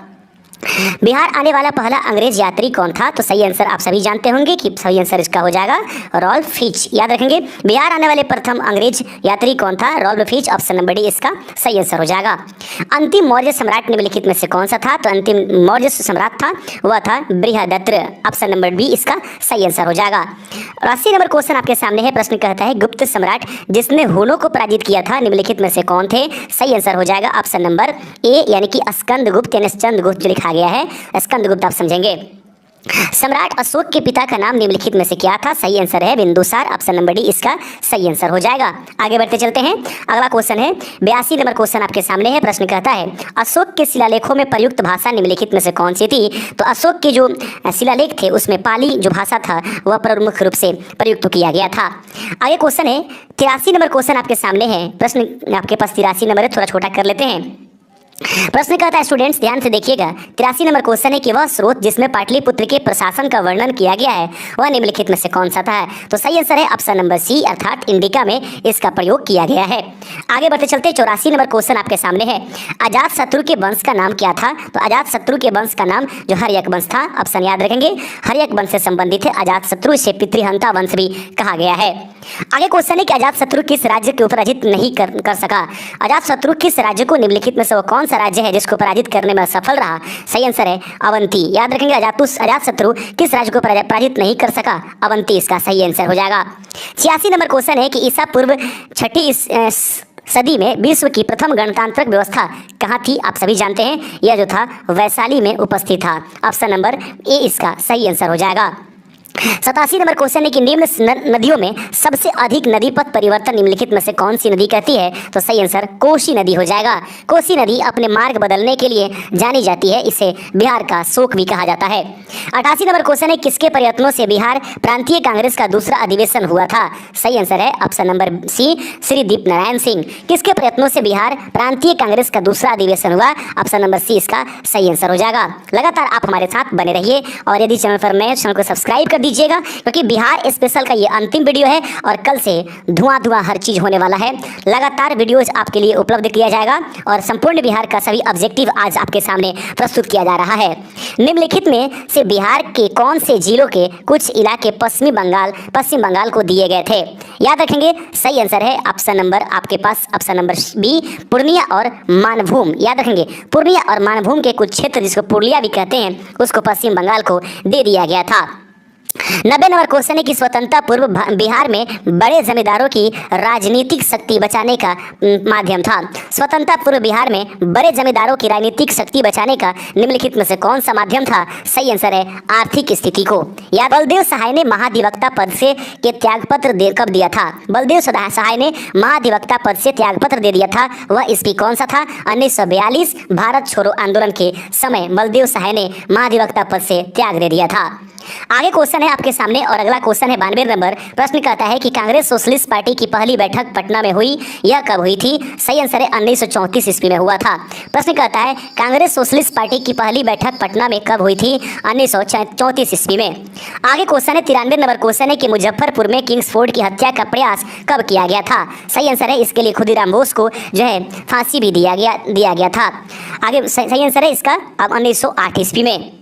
बिहार आने वाला पहला अंग्रेज यात्री कौन था? तो सही आंसर आप सभी जानते होंगे कि सही आंसर इसका हो जाएगा रॉल्फ फिच। याद रखेंगे, बिहार आने वाले प्रथम अंग्रेज यात्री कौन था? Ralph Fitch, option number D इसका सही आंसर हो जाएगा। अंतिम मौर्य सम्राट निम्नलिखित में से कौन सा था? तो अंतिम मौर्य सम्राट था वह था बृहदत्त, ऑप्शन नंबर बी इसका सही आंसर हो जाएगा। 80 नंबर क्वेश्चन आपके सामने है। प्रश्न कहता है, गुप्त सम्राट जिसने हुनों को पराजित किया था निम्नलिखित में से कौन थे? सही आंसर हो जाएगा ऑप्शन नंबर ए, यानी कि स्कंदगुप्त यानी चंद्रगुप्त जो लिखा गया है स्कंदगुप्त आप समझेंगे। सम्राट अशोक के पिता का नाम निम्नलिखित में से क्या था? सही आंसर है बिंदुसार, ऑप्शन नंबर डी इसका सही आंसर हो जाएगा। आगे बढ़ते चलते हैं, अगला क्वेश्चन है 82 नंबर क्वेश्चन आपके सामने है। प्रश्न कहता है, अशोक के शिलालेखों में प्रयुक्त भाषा निम्नलिखित में से कौन सी थी? तो अशोक के जो शिलालेख थे उसमें पाली जो भाषा था वह प्रमुख रूप से प्रयुक्त किया गया था। आगे क्वेश्चन है 83 नंबर क्वेश्चन आपके सामने है। प्रश्न आपके पास 83 नंबर है, थोड़ा छोटा कर लेते हैं। प्रश्न कहता है स्टूडेंट्स ध्यान से देखिएगा, 83 नंबर क्वेश्चन है कि वह स्रोत जिसमें पाटलिपुत्र के प्रशासन का वर्णन किया गया है वह निम्नलिखित में से कौन सा था। तो सही आंसर है ऑप्शन नंबर सी अर्थात इंडिका में इसका प्रयोग किया गया है। आगे बढ़ते चलते 84 नंबर क्वेश्चन आपके सामने है, अजात शत्रु के वंश का नाम क्या था। तो अजात शत्रु के वंश का नाम जो हर्यक वंश था, ऑप्शन याद रखेंगे हर्यक वंश से संबंधित है अजात शत्रु, इसे पितृहंता वंश भी कहा गया है। आगे क्वेश्चन है कि अजात शत्रु किस राज्य के पराजित नहीं कर सका। अजात शत्रु किस राज्य को निम्नलिखित में से वो कौन सा राज्य है जिसको पराजित करने में सफल रहा। सही आंसर है अवंती। याद रखेंगे अजात शत्रु किस राज्य को पराजित नहीं कर सका, अवंती इसका सही आंसर हो जाएगा। 86 नंबर क्वेश्चन है कि ईसा पूर्व 6ठी सदी में विश्व की प्रथम गणतांत्रिक व्यवस्था कहाँ थी। आप सभी जानते हैं यह जो था वैशाली में उपस्थित था। ऑप्शन नंबर ए इसका सही आंसर हो जाएगा। 87 नंबर क्वेश्चन है कि निम्न नदियों में सबसे अधिक नदी पथ परिवर्तन निम्नलिखित में से कौन सी नदी कहती है। तो सही आंसर कोसी नदी हो जाएगा। कोसी नदी अपने मार्ग बदलने के लिए जानी जाती है, इसे बिहार का शोक भी कहा जाता है। 88 नंबर क्वेश्चन है किसके प्रयत्नों से बिहार प्रांतीय कांग्रेस का दूसरा अधिवेशन हुआ था। सही आंसर है option number C Shri Deepnarayan Singh. किसके प्रयत्नों से बिहार प्रांतीय कांग्रेस का दूसरा अधिवेशन हुआ, ऑप्शन नंबर सी इसका सही आंसर हो जाएगा। लगातार आप हमारे साथ बने रहिए और यदि चैनल पर नए चैनल को सब्सक्राइब कर दीजिएगा क्योंकि बिहार स्पेशल का ये अंतिम वीडियो है और कल से धुआं हर चीज होने वाला है। लगातार वीडियोज आपके लिए उपलब्ध किया जाएगा और संपूर्ण बिहार का सभी ऑब्जेक्टिव आज आपके सामने प्रस्तुत किया जा रहा है। निम्नलिखित में से बिहार के कौन से जिलों के कुछ इलाके पश्चिम बंगाल को दिए गए थे। याद रखेंगे सही आंसर है ऑप्शन नंबर आपके पास ऑप्शन नंबर बी पूर्णिया और मानभूम। याद रखेंगे पूर्णिया और मानभूम के कुछ क्षेत्र जिसको पुरुलिया भी कहते हैं उसको पश्चिम बंगाल को दे दिया गया था। 90 नंबर क्वेश्चन है कि स्वतंत्रता पूर्व बिहार में बड़े जमींदारों की राजनीतिक शक्ति बचाने का माध्यम था। स्वतंत्रता पूर्व बिहार में बड़े जमींदारों की राजनीतिक शक्ति बचाने का निम्नलिखित में से कौन सा माध्यम था। सही आंसर है आर्थिक स्थिति को। या बलदेव सहाय ने महाधिवक्ता पद से के त्यागपत्र कब दिया था। बलदेव सहाय ने महाधिवक्ता पद से त्यागपत्र दे दिया था, वह ईस्वी कौन सा था। 1942 भारत छोड़ो आंदोलन के समय बलदेव सहाय ने महाधिवक्ता पद से त्याग दे दिया था। आगे क्वेश्चन है आपके सामने और अगला क्वेश्चन है 92 नंबर। प्रश्न कहता है कि कांग्रेस सोशलिस्ट पार्टी की पहली बैठक पटना में हुई, यह कब हुई थी। सही आंसर है 1934 ईस्वी में हुआ था। प्रश्न कहता है कांग्रेस सोशलिस्ट पार्टी की पहली बैठक पटना में कब हुई थी। 1934 ईस्वी में। आगे क्वेश्चन है 93 नंबर क्वेश्चन है कि मुजफ्फरपुर में किंग्सफोर्ड की हत्या का प्रयास कब किया गया था। सही आंसर है इसके लिए खुदीराम बोस को जो है फांसी भी दिया गया था। आगे सही आंसर है इसका अब 1908 ईस्वी में।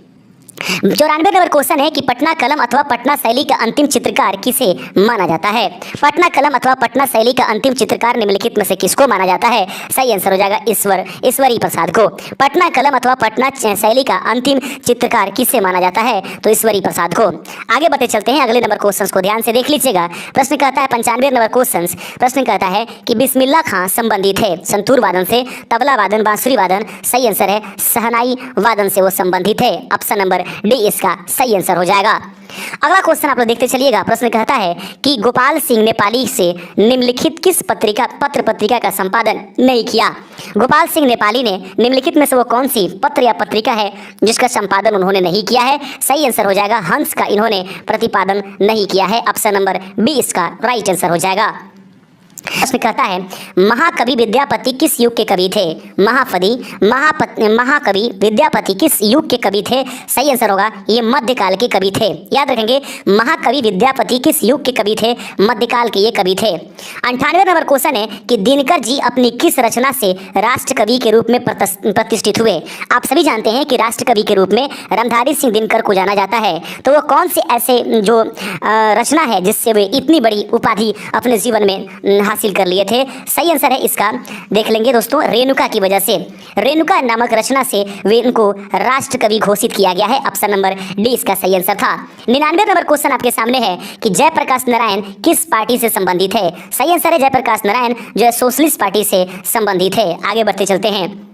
94 नंबर क्वेश्चन है कि पटना कलम अथवा पटना शैली का अंतिम चित्रकार किसे माना जाता है। पटना कलम अथवा पटना शैली का अंतिम चित्रकार निम्नलिखित में से किसको माना जाता है। सही आंसर हो जाएगा ईश्वरी प्रसाद को। पटना कलम अथवा पटना शैली का अंतिम चित्रकार किसे माना जाता है। तो ईश्वरी प्रसाद को। आगे बढ़ते चलते हैं अगले नंबर क्वेश्चन को ध्यान से देख लीजिएगा। प्रश्न कहता है 95 नंबर क्वेश्चन। प्रश्न कहता है कि बिस्मिल्लाह खां संबंधित है संतूर वादन से, तबला वादन, बांसुरी वादन। सही आंसर है शहनाई वादन से वो संबंधित है। ऑप्शन नंबर डी इसका सही आंसर हो जाएगा। अगला क्वेश्चन आप लोग देखते चलिएगा। प्रश्न कहता है कि गोपाल सिंह नेपाली से निम्नलिखित किस पत्र पत्रिका का संपादन नहीं किया। गोपाल सिंह नेपाली ने निम्नलिखित में से वो कौन सी पत्र या पत्रिका है जिसका संपादन उन्होंने नहीं किया है। सही आंसर हो जाएगा हंस का इन्होंने प्रतिपादन नहीं किया है। ऑप्शन नंबर बी इसका राइट आंसर हो जाएगा। प्रश्न कहता है महाकवि विद्यापति किस युग के कवि थे। महाकवि विद्यापति किस युग के कवि थे। सही आंसर होगा ये मध्यकाल के कवि थे। याद रखेंगे महाकवि विद्यापति किस युग के कवि थे, मध्यकाल के ये कवि थे। 98 नंबर क्वेश्चन है कि दिनकर जी अपनी किस रचना से राष्ट्रकवि के रूप में प्रतिष्ठित हुए। आप सभी जानते हैं कि राष्ट्रकवि के रूप में रामधारी सिंह दिनकर को जाना जाता है। तो वो कौन से ऐसे जो रचना है जिससे वे इतनी बड़ी उपाधि अपने जीवन में हासिल कर लिए थे। सही आंसर है इसका देख लेंगे दोस्तों रेणुका की वजह से। रेणुका नामक रचना से वे इनको राष्ट्र कवि घोषित किया गया है। ऑप्शन नंबर डी इसका सही आंसर था। 99 नंबर क्वेश्चन आपके सामने है कि जयप्रकाश नारायण किस पार्टी से संबंधित है। सही आंसर है जयप्रकाश नारायण जो है सोशलिस्ट पार्टी से संबंधित है। आगे बढ़ते चलते हैं।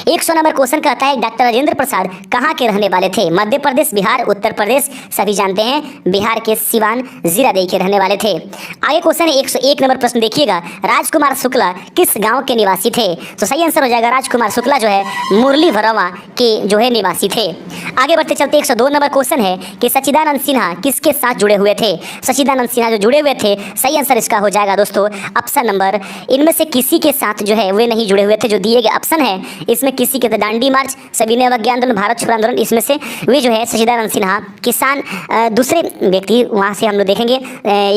100 नंबर क्वेश्चन कहता है डॉक्टर राजेंद्र प्रसाद कहाँ के रहने वाले थे। मध्य प्रदेश, बिहार, उत्तर प्रदेश। सभी जानते हैं बिहार के सिवान जीरादेई के रहने वाले थे। आगे क्वेश्चन है 101 नंबर प्रश्न देखिएगा। राजकुमार शुक्ला किस गांव के निवासी थे। तो सही आंसर हो जाएगा राजकुमार शुक्ला जो है मुरली भरवा के जो है निवासी थे। आगे बढ़ते चलते 102 नंबर क्वेश्चन है कि सच्चिदानंद सिन्हा किसके साथ जुड़े हुए थे। सच्चिदानंद सिन्हा जो जुड़े हुए थे, सही आंसर इसका हो जाएगा दोस्तों ऑप्शन नंबर इनमें से किसी के साथ जो है वे नहीं जुड़े हुए थे। जो दिए गए ऑप्शन है इसमें किसी के दांडी मार्च, सविनय अवज्ञा आंदोलन, भारत छोड़ो आंदोलन, इसमें से वे जो है सचिदानंद सिन्हा, किसान, दूसरे व्यक्ति वहाँ से हम लोग देखेंगे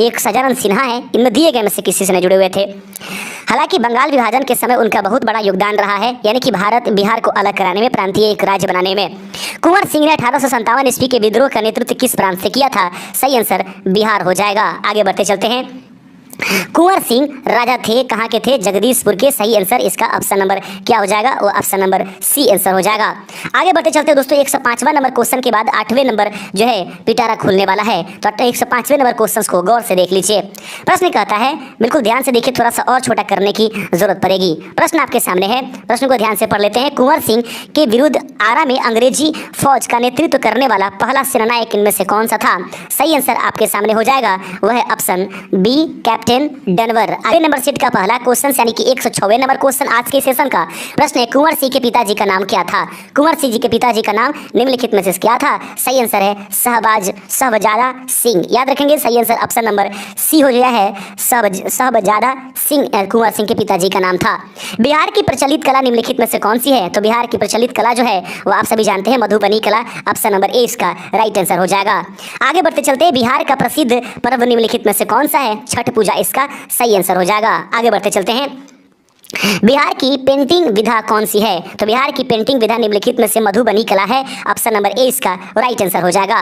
एक सजानंद सिन्हा है, इनमें दिए गए में से किसी से जुड़े हुए थे। हालांकि बंगाल विभाजन के समय उनका बहुत बड़ा योगदान रहा है, यानी कि भारत बिहार को अलग कराने में, प्रांतीय एक राज्य बनाने में। कुंवर सिंह ने 1857 ईस्वी के विद्रोह का नेतृत्व किस प्रांत से किया था? सही आंसर बिहार हो जाएगा। आगे बढ़ते चलते हैं। कुंवर सिंह राजा थे, कहाँ के थे? जगदीशपुर के। सही आंसर इसका ऑप्शन नंबर क्या हो जाएगा? वो ऑप्शन नंबर सी आंसर हो जाएगा। आगे बढ़ते चलते हैं दोस्तों, 105वां नंबर क्वेश्चन के बाद 8वें नंबर जो है पिटारा खुलने वाला है, तो 105वें नंबर क्वेश्चन को गौर से देख लीजिए। प्रश्न कहता है, बिल्कुल ध्यान से देखिए, थोड़ा सा और छोटा करने की जरूरत पड़ेगी। प्रश्न आपके सामने है, प्रश्न को ध्यान से पढ़ लेते हैं। कुंवर सिंह के विरुद्ध आरा में अंग्रेजी फौज का नेतृत्व करने वाला पहला सेनानायक इनमें से कौन सा था? सही आंसर आपके सामने हो जाएगा, वह है ऑप्शन बी, कैप्टन डनवर। आगे नंबर सेट का पहला क्वेश्चन यानी कि 106वें नंबर क्वेश्चन आज के सेशन का प्रश्न है, कुंवर सिंह के पिताजी का नाम क्या था? कुंवर सिंह जी के पिताजी का नाम निम्नलिखित में से क्या था? सही आंसर है सहबजादा सिंह। याद रखेंगे, सही आंसर ऑप्शन नंबर सी हो गया है, सहबजादा सिंह कुंवर सिंह के पिताजी का नाम था। बिहार की प्रचलित कला निम्नलिखित में से कौन सी है? तो बिहार की प्रचलित कला जो है वो आप सभी जानते हैं, मधुबनी कला। ऑप्शन नंबर ए इसका राइट आंसर हो जाएगा। आगे बढ़ते चलते हैं, बिहार का प्रसिद्ध पर्व निम्नलिखित में से कौन सा है? छठ पूजा इसका सही आंसर हो जाएगा। आगे बढ़ते चलते हैं, बिहार की पेंटिंग विधा कौन सी है? तो बिहार की पेंटिंग विधा निम्नलिखित में से मधुबनी कला है। ऑप्शन नंबर ए इसका राइट आंसर हो जाएगा।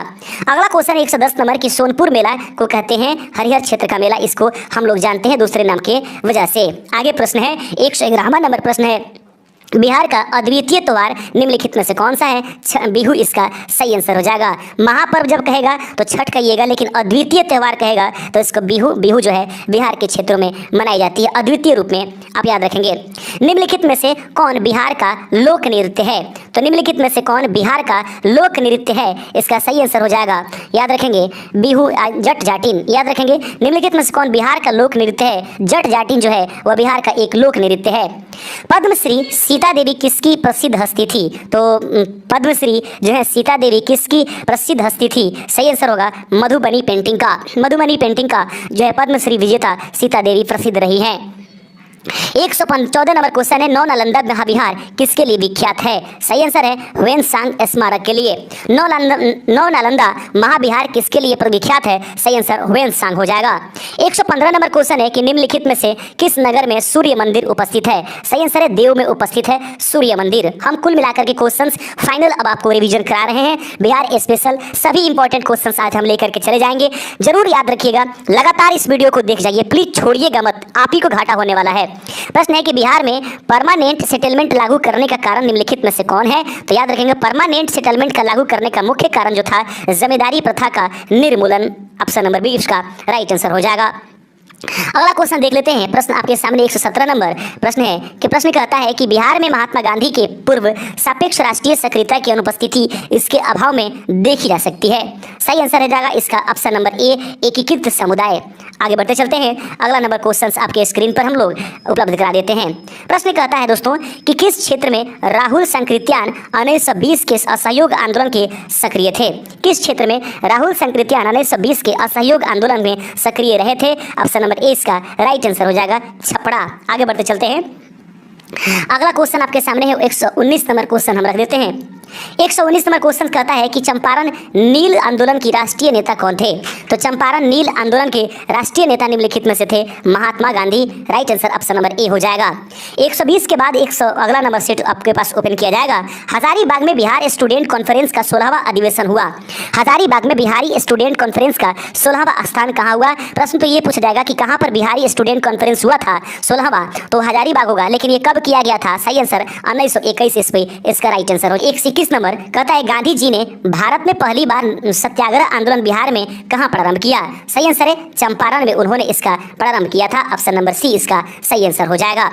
अगला क्वेश्चन 110 नंबर की सोनपुर मेला को कहते हैं हरिहर क्षेत्र का मेला, इसको हम लोग जानते हैं दूसरे नाम के वजह से। आगे प्रश्न है, 111वां नंबर प्रश्न है, बिहार का अद्वितीय त्योहार निम्नलिखित में से कौन सा है? बिहू इसका सही आंसर हो जाएगा। महापर्व जब कहेगा तो छठ कहिएगा, लेकिन अद्वितीय त्यौहार कहेगा तो इसको बिहू जो है बिहार के क्षेत्रों में मनाई जाती है अद्वितीय रूप में, आप याद रखेंगे। निम्नलिखित में से कौन बिहार का लोक नृत्य है? तो निम्नलिखित में से कौन बिहार का लोक नृत्य है? इसका सही आंसर हो जाएगा, याद रखेंगे, बिहू जट जाटिन। याद रखेंगे, निम्नलिखित में से कौन बिहार का लोक नृत्य है? जट जाटिन जो है वह बिहार का एक लोक नृत्य है। पद्मश्री सीता देवी किसकी प्रसिद्ध हस्ती थी? तो पद्मश्री जो है सीता देवी किसकी प्रसिद्ध हस्ती थी? सही आंसर होगा मधुबनी पेंटिंग का। मधुबनी पेंटिंग का जो है पद्मश्री विजेता सीता देवी प्रसिद्ध रही है। 114 नंबर क्वेश्चन है, नौ नालंदा महाविहार किसके लिए विख्यात है? सही आंसर है ह्वेनसांग स्मारक के लिए। नौ नालंदा महाविहार किसके लिए विख्यात है? सही आंसर ह्वेनसांग हो जाएगा। 115 नंबर क्वेश्चन है कि निम्नलिखित में से किस नगर में सूर्य मंदिर उपस्थित है? सही आंसर है देव में उपस्थित है सूर्य मंदिर। हम कुल मिलाकर के क्वेश्चंस फाइनल अब आपको रिवीजन करा रहे हैं, बिहार स्पेशल सभी इंपॉर्टेंट क्वेश्चंस आज हम लेकर के चले जाएंगे। जरूर याद रखिएगा, लगातार इस वीडियो को देख जाइए, प्लीज छोड़िएगा मत, आप ही को घाटा होने वाला है। प्रश्न है कि बिहार में परमानेंट सेटलमेंट लागू करने का कारण निम्नलिखित में से कौन है? तो याद रखेंगे, परमानेंट सेटलमेंट का लागू करने का मुख्य कारण जो था जमींदारी प्रथा का निर्मूलन। ऑप्शन नंबर बी इसका राइट आंसर हो जाएगा। अगला क्वेश्चन देख लेते हैं। प्रश्न आपके सामने 117 नंबर प्रश्न है कि प्रश्न कहता है कि बिहार में महात्मा गांधी के पूर्व सापेक्ष राष्ट्रीय सक्रियता की अनुपस्थिति इसके अभाव में देखी जा सकती है। सही आंसर हो जाएगा इसका ऑप्शन नंबर ए एकीकृत समुदाय। आगे बढ़ते चलते हैं, अगला नंबर क्वेश्चन आपके स्क्रीन पर हम लोग उपलब्ध करा देते हैं। प्रश्न कहता है दोस्तों कि किस क्षेत्र में राहुल संकृत्यान 1920 के असहयोग आंदोलन के सक्रिय थे? किस क्षेत्र में राहुल संकृत्यान 1920 के असहयोग आंदोलन में सक्रिय रहे थे? ऑप्शन नंबर ए इसका राइट आंसर हो जाएगा छपरा। आगे बढ़ते चलते हैं, अगला क्वेश्चन आपके सामने है 119 नंबर क्वेश्चन हम रख देते हैं। 119 नंबर क्वेश्चन कहता है कि चंपारण नील आंदोलन की राष्ट्रीय नेता कौन थे? तो चंपारण नील आंदोलन के राष्ट्रीय नेता निम्नलिखित में से थे Mahatma Gandhi. Right answer option number A हो जाएगा। 120 के बाद 100 अगला नंबर सेट आपके पास ओपन किया जाएगा। हजारीबाग में बिहार स्टूडेंट कॉन्फ्रेंस का 16वां अधिवेशन हुआ। हजारीबाग में बिहारी स्टूडेंट कॉन्फ्रेंस का 16वां स्थान कहाँ हुआ? प्रश्न तो ये पूछा जाएगा कि कहाँ पर बिहारी स्टूडेंट कॉन्फ्रेंस हुआ था 16वां, तो हजारीबाग होगा, लेकिन ये कब किया गया था? सही आंसर 1921 ईस्वी इसका राइट आंसर हो। 121 नंबर कहता है गांधी जी ने भारत में पहली बार सत्याग्रह आंदोलन बिहार में कहां प्रारंभ किया? सही आंसर है चंपारण में उन्होंने इसका प्रारंभ किया था। ऑप्शन नंबर सी इसका सही आंसर हो जाएगा।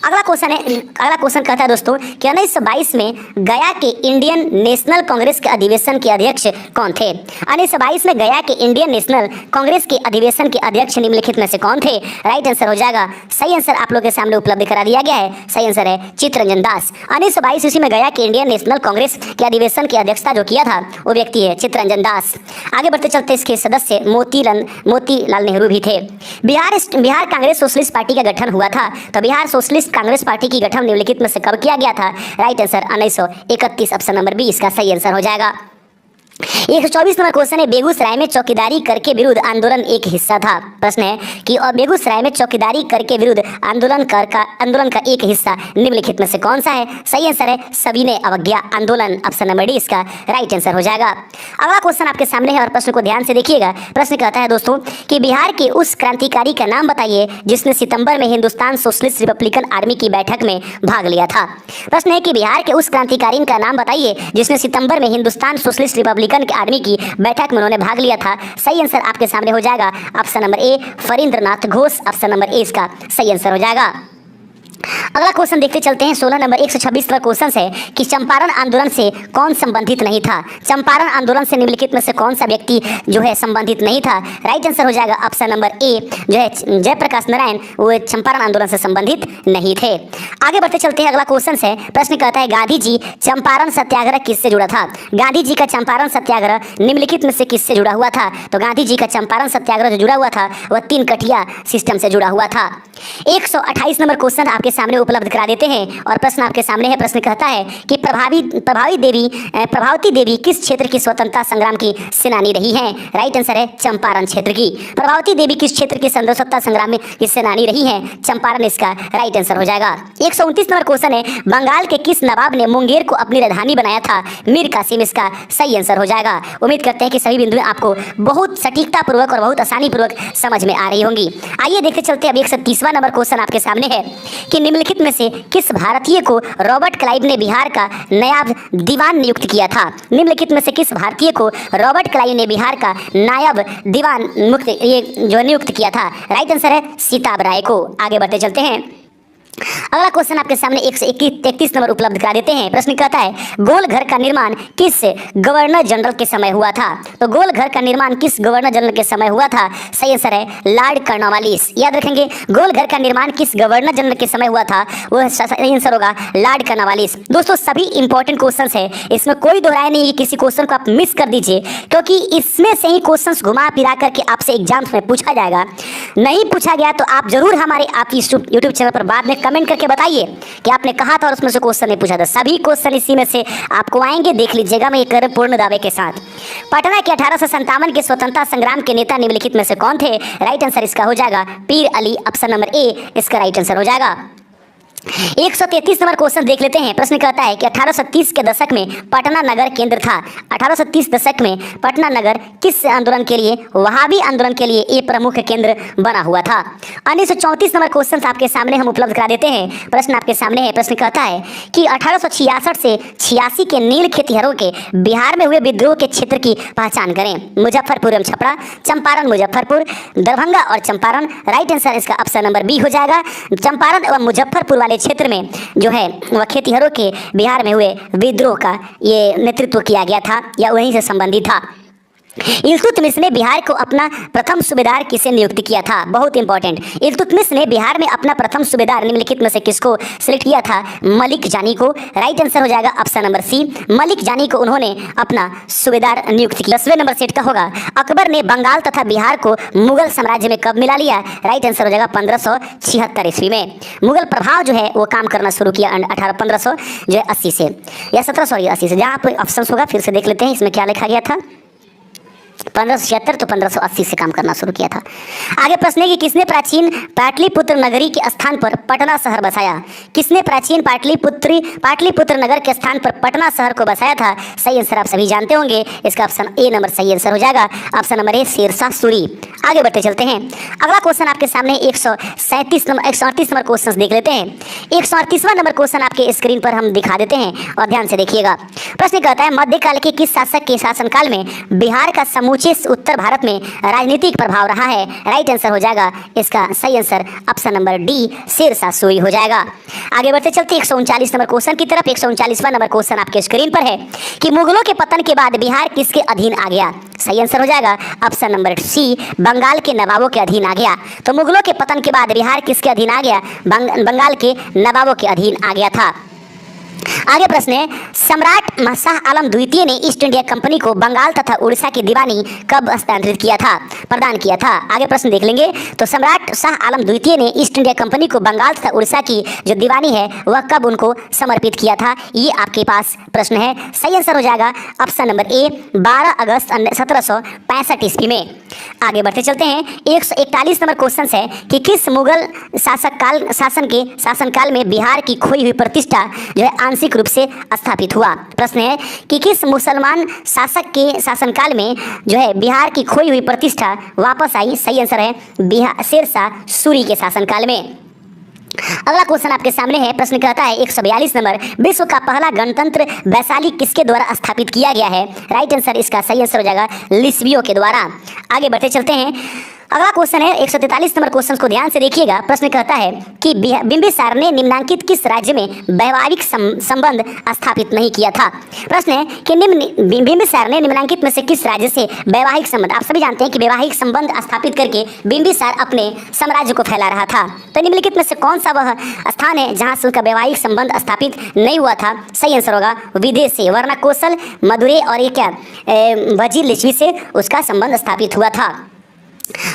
अगला क्वेश्चन कहता है दोस्तों कि 1922 में गया के इंडियन नेशनल कांग्रेस के अधिवेशन के अध्यक्ष कौन थे? 1922 में गया के इंडियन नेशनल कांग्रेस के अधिवेशन के अध्यक्ष निम्नलिखित में से कौन थे? राइट आंसर हो जाएगा, सही आंसर आप लोग के सामने उपलब्ध करा दिया गया है। सही आंसर है चित्तरंजन दास। 1922 ईस्वी में गया के इंडियन नेशनल कांग्रेस कांग्रेस के अधिवेशन की अध्यक्षता जो किया था वो व्यक्ति है चित्तरंजन दास। आगे बढ़ते चलते इसके सदस्य मोतीलाल नेहरू भी थे। बिहार कांग्रेस सोशलिस्ट पार्टी का गठन हुआ था। तो बिहार सोशलिस्ट कांग्रेस पार्टी की गठन निम्नलिखित में से कब किया गया था? Right answer 1931। Option number B इसका सही आंसर हो जाएगा। 124 नंबर क्वेश्चन है, बेगूसराय में चौकीदारी करके विरुद्ध आंदोलन एक हिस्सा था। प्रश्न है कि और बेगूसराय में चौकीदारी करके विरुद्ध आंदोलन का एक हिस्सा निम्नलिखित में से कौन सा है? सही आंसर है सविनय अवज्ञा आंदोलन। ऑप्शन नंबर डी इसका राइट आंसर हो जाएगा। अगला क्वेश्चन आपके सामने है और प्रश्न को ध्यान से देखिएगा। प्रश्न कहता है दोस्तों कि बिहार के उस क्रांतिकारी का नाम बताइए जिसने सितंबर में हिंदुस्तान सोशलिस्ट रिपब्लिकन आर्मी की बैठक में भाग लिया था। प्रश्न है कि बिहार के उस क्रांतिकारी का नाम बताइए जिसने सितंबर में हिंदुस्तान सोशलिस्ट रिपब्लिकन आर्मी की बैठक में उन्होंने भाग लिया था। सही आंसर आपके सामने हो जाएगा option number A Farindranath Ghosh. Option number A इसका सही आंसर हो जाएगा। अगला क्वेश्चन देखते चलते हैं। 16 नंबर 126 पर क्वेश्चन है कि चंपारण आंदोलन से कौन संबंधित नहीं था? चंपारण आंदोलन से निम्नलिखित में से कौन सा व्यक्ति जो है संबंधित नहीं था? राइट आंसर हो जाएगा ऑप्शन नंबर ए जो है जयप्रकाश नारायण, वो चंपारण आंदोलन से संबंधित नहीं थे। आगे बढ़ते चलते हैं। अगला क्वेश्चन है, प्रश्न कहता है गांधी जी चंपारण सत्याग्रह किससे जुड़ा था? गांधी जी का चंपारण सत्याग्रह निम्नलिखित में से किससे जुड़ा हुआ था? तो गांधी जी का चंपारण सत्याग्रह जो जुड़ा हुआ था वह 3 कठिया सिस्टम से जुड़ा हुआ था। 128 नंबर क्वेश्चन आपके सामने उपलब्ध करा देते हैं और प्रश्न आपके सामने है। प्रश्न कहता है कि प्रभावती देवी किस क्षेत्र की स्वतंत्रता संग्राम की सेनानी रही हैं? राइट आंसर है चंपारण क्षेत्र की। प्रभावती देवी किस क्षेत्र की स्वतंत्रता संग्राम में की सेनानी रही हैं? चंपारण इसका राइट आंसर हो जाएगा। 129 नंबर क्वेश्चन है, बंगाल के किस नवाब ने मुंगेर को अपनी राजधानी बनाया था? मीर कासिम इसका सही आंसर हो जाएगा। उम्मीद करते हैं कि सभी बिंदुएं आपको बहुत सटीकता पूर्वक और बहुत आसानी पूर्वक समझ में आ रही होंगी। आइए देखते चलते। अब 130वां नंबर क्वेश्चन आपके सामने है कि निम्नलिखित में से किस भारतीय को रॉबर्ट क्लाइव ने बिहार का नायब दीवान नियुक्त किया था? निम्नलिखित में से किस भारतीय को रॉबर्ट क्लाइव ने बिहार का नायब दीवान नियुक्त किया था? राइट आंसर है सीताब राय को। आगे बढ़ते चलते हैं। अगला क्वेश्चन आपके सामने 131 नंबर उपलब्ध करा देते हैं। प्रश्न कहता है गोल घर का निर्माण किस गवर्नर जनरल के समय हुआ था? तो गोल घर का निर्माण किस गवर्नर जनरल के समय हुआ था? सही आंसर है लॉर्ड कॉर्नवालिस। याद रखेंगे गोल घर का निर्माण किस गवर्नर जनरल के समय हुआ था, वह सही आंसर होगा लॉर्ड कॉर्नवालिस। दोस्तों सभी इंपॉर्टेंट क्वेश्चन है, इसमें कोई दो राय नहीं है। किसी क्वेश्चन को आप मिस कर दीजिए क्योंकि इसमें से ही क्वेश्चन घुमा फिरा करके आपसे एग्जाम्स में पूछा जाएगा। नहीं पूछा गया तो आप जरूर हमारे आपकी यूट्यूब चैनल पर बाद में कमेंट करके बताइए कि आपने कहा था और उसमें से क्वेश्चन नहीं पूछा था। सभी क्वेश्चन इसी में से आपको आएंगे, देख लीजिएगा मैं ये कर पूर्ण दावे के साथ। पटना के 1857 के स्वतंत्रता संग्राम के नेता निम्नलिखित में से कौन थे? राइट आंसर इसका हो जाएगा पीर अली। ऑप्शन नंबर ए इसका राइट आंसर हो जाएगा। 133 नंबर क्वेश्चन देख लेते हैं। प्रश्न कहता है कि 1830 के दशक में पटना नगर केंद्र था। 1830 दशक में पटना नगर किस आंदोलन के लिए? वहाबी आंदोलन के लिए ये प्रमुख केंद्र बना हुआ था। 1934 नंबर क्वेश्चन आपके सामने हम उपलब्ध करा देते हैं। प्रश्न आपके सामने है। प्रश्न कहता है कि 1866 से 86 के नील खेतिहरों के बिहार में हुए विद्रोह के क्षेत्र की पहचान करें। मुजफ्फरपुर एवं छपरा, चंपारण मुजफ्फरपुर, दरभंगा और चंपारण। राइट आंसर इसका ऑप्शन नंबर बी हो जाएगा। चंपारण एवं मुजफ्फरपुर वाले क्षेत्र में जो है वह खेतिहरों के बिहार में हुए विद्रोह का ये नेतृत्व किया गया था या वहीं से संबंधित था। इल्तुतमिश ने बिहार को अपना प्रथम सूबेदार किसे नियुक्त किया था? बहुत इंपॉर्टेंट। इल्तुतमिश ने बिहार में अपना प्रथम सूबेदार निम्नलिखित में से किसको सिलेक्ट किया था? मलिक जानी को। राइट आंसर हो जाएगा ऑप्शन नंबर सी, मलिक जानी को उन्होंने अपना सूबेदार नियुक्त किया। 10वें नंबर सेट का होगा अकबर ने बंगाल तथा बिहार को मुगल साम्राज्य में कब मिला लिया? राइट आंसर हो जाएगा 1576 ईस्वी में। मुगल प्रभाव जो है वो काम करना शुरू किया 1580 से या 1780 से। जहाँ आप ऑप्शन होगा फिर से देख लेते हैं इसमें क्या लिखा गया था। 1576 तो 1580 से काम करना शुरू किया था। आगे प्रश्न है कि किसने प्राचीन पाटलिपुत्र नगरी के स्थान पर पटना शहर बसाया? किसने प्राचीन पाटलिपुत्र नगर के स्थान पर पटना शहर को बसाया था? सही आंसर आप सभी जानते होंगे, इसका ऑप्शन ए नंबर सही आंसर हो जाएगा। Option number A Sher Shah Suri. आगे बढ़ते चलते हैं। अगला क्वेश्चन आपके सामने 138 नंबर क्वेश्चन देख लेते हैं। 138वां नंबर क्वेश्चन आपके स्क्रीन पर हम दिखा देते हैं और ध्यान से देखिएगा। प्रश्न कहता है मध्यकाल के किस शासक के शासनकाल में बिहार का समूचे उत्तर भारत में राजनीतिक प्रभाव रहा है? राइट आंसर हो जाएगा इसका सही answer option number D Sher Shah Suri हो जाएगा। आगे बढ़ते चलते 139 नंबर क्वेश्चन की तरफ। 139वां नंबर क्वेश्चन आपके स्क्रीन पर है कि मुगलों के पतन के बाद बिहार किसके अधीन आ गया? सही आंसर हो जाएगा ऑप्शन नंबर सी बंगाल के नवाबों के अधीन आ गया। तो मुगलों के पतन के बाद बिहार किसके अधीन आ गया? बंगाल के नवाबों के अधीन आ गया था। आगे प्रश्न है, सम्राट शाह आलम द्वितीय ने ईस्ट इंडिया कंपनी को बंगाल तथा उड़ीसा की दीवानी कब हस्तांतरित किया था, प्रदान किया था। आगे प्रश्न देख लेंगे। तो सम्राट शाह आलम द्वितीय ने ईस्ट इंडिया कंपनी को बंगाल तथा उड़ीसा की जो दीवानी है वह कब उनको समर्पित किया था, ये आपके पास प्रश्न है। सही आंसर हो जाएगा ऑप्शन नंबर ए, 12 अगस्त 1765 ईस्वी में। आगे बढ़ते चलते हैं। 141 नंबर क्वेश्चन है कि किस मुगल शासनकाल में बिहार की खोई हुई प्रतिष्ठा जो है आंशिक रूप से स्थापित हुआ। प्रश्न है कि किस मुसलमान शासक के शासनकाल में जो है बिहार की खोई हुई प्रतिष्ठा वापस आई। सही आंसर है बिहार शेरशाह सूरी के शासनकाल में। अगला क्वेश्चन आपके सामने है। प्रश्न कहता है 142 नंबर, विश्व का पहला गणतंत्र वैशाली किसके द्वारा स्थापित किया गया है। राइट आंसर इसका सही आंसर हो जाएगा लिस्बियों के द्वारा। आगे बढ़ते चलते हैं। अगला क्वेश्चन है 143 नंबर क्वेश्चन को ध्यान से देखिएगा। प्रश्न कहता है कि बिंबिसार ने निम्नलिखित किस राज्य में वैवाहिक संबंध स्थापित नहीं किया था। प्रश्न है कि बिंबिसार ने निम्नलिखित में से किस राज्य से वैवाहिक संबंध, आप सभी जानते हैं कि वैवाहिक संबंध स्थापित करके बिंबिसार अपने साम्राज्य को फैला रहा था। तो निम्नलिखित में से कौन सा वह स्थान है जहां से उनका वैवाहिक संबंध स्थापित नहीं हुआ था। सही आंसर होगा विदेश से, वरना कौशल, मदुरै और ये क्या वजीर लिच्छवी से उसका संबंध स्थापित हुआ था।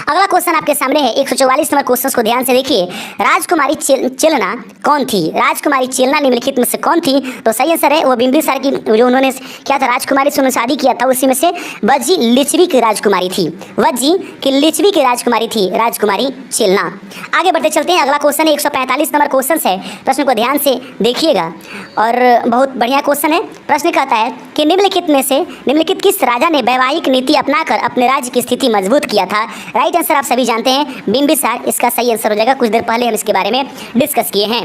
अगला क्वेश्चन आपके सामने है 144 नंबर क्वेश्चन को ध्यान से देखिए। राजकुमारी चेलना कौन थी। राजकुमारी चेलना निम्नलिखित में से कौन थी। तो सही आंसर है वो बिंबिसार की जो उन्होंने क्या था राजकुमारी से उन्होंने शादी किया था, उसी में से वज्जी लिच्छवी की राजकुमारी थी। वज्जी की लिच्छवी की राजकुमारी थी राजकुमारी चेलना। आगे बढ़ते चलते हैं। अगला क्वेश्चन है 145 नंबर क्वेश्चन है। प्रश्न को ध्यान से देखिएगा और बहुत बढ़िया क्वेश्चन है। प्रश्न कहता है कि निम्नलिखित किस राजा ने वैवाहिक नीति अपनाकर अपने राज्य की स्थिति मजबूत किया था। राइट आंसर आप सभी जानते हैं बिंबिसार, इसका सही आंसर हो जाएगा। कुछ देर पहले हम इसके बारे में डिस्कस किए हैं।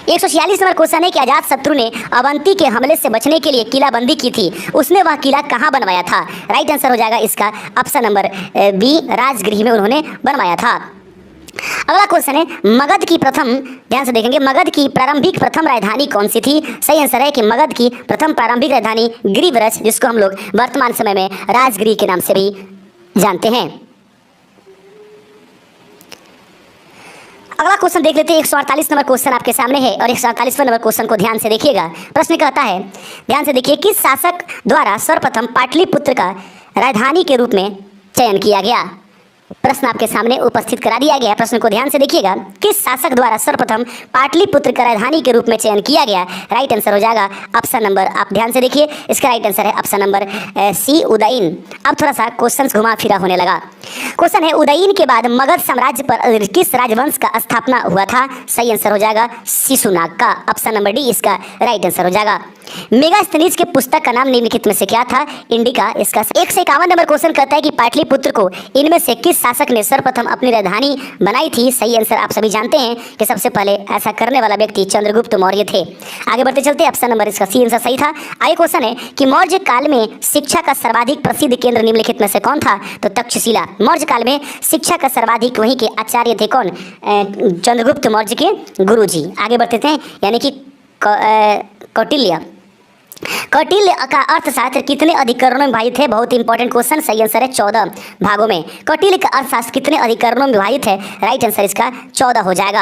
146 नंबर क्वेश्चन है कि अजातशत्रु ने अवंती के हमले से बचने के लिए किलाबंदी की थी, उसने वह किला कहाँ बनवाया था। राइट आंसर हो जाएगा इसका ऑप्शन नंबर बी, राजगृह में उन्होंने बनवाया था। अगला क्वेश्चन है मगध की प्रथम, ध्यान से देखेंगे, मगध की प्रारंभिक प्रथम राजधानी कौन सी थी। सही आंसर है कि मगध की प्रथम प्रारंभिक राजधानी गिरिव्रज, जिसको हम लोग वर्तमान समय में राजगृह के नाम से भी जानते हैं। अगला क्वेश्चन देख लेते हैं। 148 नंबर क्वेश्चन आपके सामने है और 148वें नंबर क्वेश्चन को ध्यान से देखिएगा। प्रश्न कहता है, ध्यान से देखिए, किस शासक द्वारा सर्वप्रथम पाटलिपुत्र का राजधानी के रूप में चयन किया गया। प्रश्न आपके सामने उपस्थित करा दिया गया है। प्रश्न को ध्यान से देखिएगा, किस शासक द्वारा सर्वप्रथम पाटलिपुत्र का राजधानी के रूप में चयन किया गया। राइट आंसर हो जाएगा ऑप्शन नंबर, आप ध्यान से देखिए, इसका राइट आंसर है ऑप्शन नंबर सी, उदयन। अब थोड़ा सा क्वेश्चन घुमा फिरा होने लगा। क्वेश्चन है उदयन के बाद मगध साम्राज्य पर किस राजवंश का स्थापना हुआ था। सही आंसर हो जाएगा शिशुनाग का, ऑप्शन नंबर डी इसका राइट आंसर हो जाएगा। मेगास्थनीज के पुस्तक का नाम निम्नलिखित में से क्या था। इंडिका, इसका 151 नंबर क्वेश्चन कहता है कि पाटलिपुत्र को इनमें से किस शासक ने सर्वप्रथम अपनी राजधानी बनाई थी। सही आंसर आप सभी जानते हैं कि सबसे पहले ऐसा करने वाला व्यक्ति चंद्रगुप्त मौर्य थे। आगे बढ़ते चलते, ऑप्शन नंबर इसका सी आंसर सही था। आगे क्वेश्चन है कि मौर्य काल में शिक्षा का सर्वाधिक प्रसिद्ध केंद्र निम्नलिखित में से कौन था। तो तक्षशिला। मौर्य काल में शिक्षा का सर्वाधिक वहीं के आचार्य थे कौन, चंद्रगुप्त मौर्य के गुरुजी। आगे बढ़ते थे, यानी कि कौटिल्य। कौटिल्य का अर्थशास्त्र कितने अधिकरणों में विभाजित है। बहुत इंपॉर्टेंट क्वेश्चन, सही आंसर है 14 भागों में। कौटिल्य का अर्थशास्त्र कितने अधिकरणों में विभाजित है। राइट आंसर इसका 14 हो जाएगा।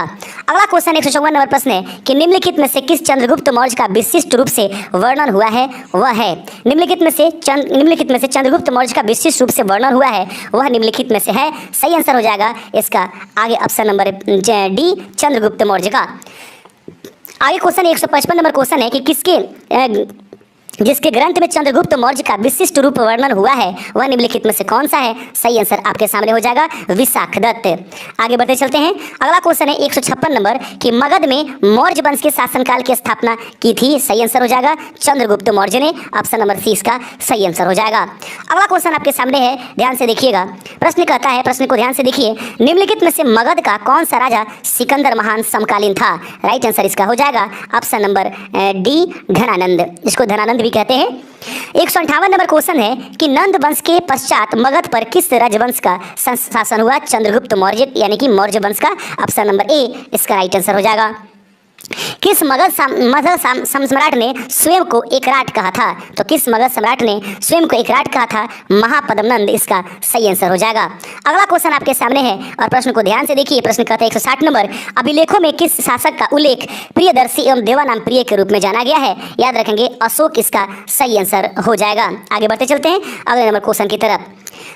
अगला क्वेश्चन 154 नंबर प्रश्न है कि निम्नलिखित में से किस चंद्रगुप्त मौर्य का विशिष्ट रूप से वर्णन हुआ है। वह है निम्नलिखित में से चंद्रगुप्त मौर्य का विशिष्ट रूप से वर्णन हुआ है, वह निम्नलिखित में से है। सही आंसर हो जाएगा इसका आगे option number D, Chandragupta Maurya का। आगे क्वेश्चन 155 नंबर क्वेश्चन है कि जिसके ग्रंथ में चंद्रगुप्त मौर्य का विशिष्ट रूप वर्णन हुआ है, वह निम्नलिखित में से कौन सा है। सही आंसर आपके सामने हो जाएगा विशाखदत्त। आगे बढ़ते चलते हैं। अगला क्वेश्चन है 156 नंबर कि मगध में मौर्य वंश के शासनकाल की स्थापना की थी। सही आंसर हो जाएगा चंद्रगुप्त मौर्य ने, ऑप्शन नंबर सी इसका सही आंसर हो जाएगा। अगला क्वेश्चन आपके सामने है, ध्यान से देखिएगा। प्रश्न कहता है, प्रश्न को ध्यान से देखिए, निम्नलिखित में से मगध का कौन सा राजा सिकंदर महान समकालीन था। राइट आंसर इसका हो जाएगा ऑप्शन नंबर डी, धनानंद, इसको धनानंद भी कहते हैं। 158 नंबर क्वेश्चन है कि नंद वंश के पश्चात मगध पर किस राजवंश का शासन हुआ। चंद्रगुप्त मौर्य, यानी कि मौर्य वंश का, ऑप्शन नंबर ए इसका राइट आंसर हो जाएगा। किस सम्राट ने स्वयं को एकराट कहा था? तो किस मगध सम्राट ने स्वयं को एकराट कहा था? महापद्मनंद इसका सही आंसर हो जाएगा। अगला क्वेश्चन आपके सामने है और प्रश्न को ध्यान से देखिए। प्रश्न कहता है 160 नंबर, अभिलेखों में किस शासक का उल्लेख प्रियदर्शी एवं देवानाम प्रिय के रूप में जाना गया है? याद रखेंगे अशोक इसका सही आंसर हो जाएगा। आगे बढ़ते चलते हैं अगले नंबर क्वेश्चन की तरफ।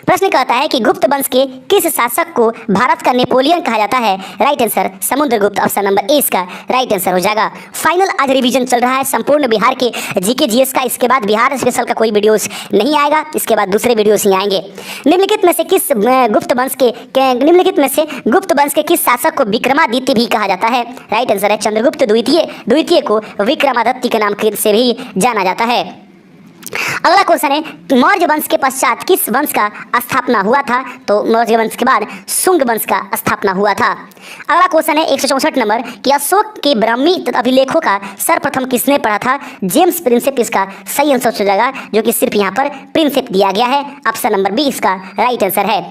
प्रश्न कहता है कि गुप्त वंश के किस शासक को भारत का नेपोलियन कहा जाता है? Right answer Samudragupta, option number A इसका राइट आंसर हो जाएगा। फाइनल आज रिवीजन चल रहा है संपूर्ण बिहार के जीके जीएस का। इसके बाद बिहार स्पेशल का कोई वीडियोस नहीं आएगा, इसके बाद दूसरे वीडियोस ही आएंगे। निम्नलिखित में से गुप्त वंश के किस शासक को विक्रमादित्य भी कहा जाता है? राइट आंसर है चंद्रगुप्त द्वितीय को विक्रमादित्य के नाम से भी जाना जाता है। अगला क्वेश्चन है मौर्य वंश के पश्चात किस वंश का स्थापना हुआ था? तो मौर्य वंश के बाद शुंग वंश का स्थापना हुआ था। अगला क्वेश्चन है 164 नंबर कि अशोक के ब्राह्मी अभिलेखों का सर्वप्रथम किसने पढ़ा था? जेम्स प्रिंसेप इसका सही आंसर हो जाएगा, जो कि सिर्फ यहाँ पर प्रिंसेप दिया गया है। ऑप्शन नंबर बी इसका राइट आंसर है।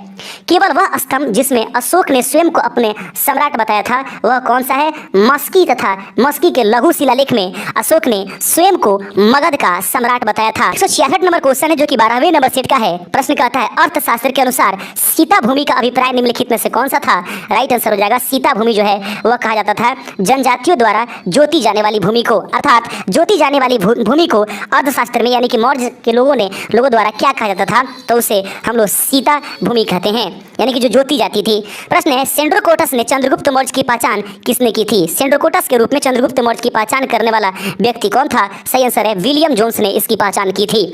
केवल वह स्तंभ जिसमें अशोक ने स्वयं को अपने सम्राट बताया था वह कौन सा है? मस्की तथा मस्की के लघु शिलालेख में अशोक ने स्वयं को मगध का सम्राट बताया था। 166 नंबर क्वेश्चन है जो कि 12वें नंबर सेट का है। प्रश्न कहता है अर्थशास्त्र के अनुसार सीता भूमि का अभिप्राय निम्नलिखित में से कौन सा था? राइट आंसर हो जाएगा सीता भूमि जो है वह कहा जाता था जनजातियों द्वारा जोती जाने वाली भूमि को, अर्थात जोती जाने वाली भूमि को अर्थशास्त्र में यानी कि मौर्य के लोगों द्वारा क्या कहा जाता था? तो उसे हम लोग सीता भूमि कहते हैं, यानी कि जो जोती जाती थी। प्रश्न है सेंड्रोकोटस ने चंद्रगुप्त मौर्य की पहचान किसने की थी? सेंड्रोकोटस के रूप में चंद्रगुप्त मौर्य की पहचान करने वाला व्यक्ति कौन था? सही आंसर है विलियम जोन्स ने इसकी पहचान की थी।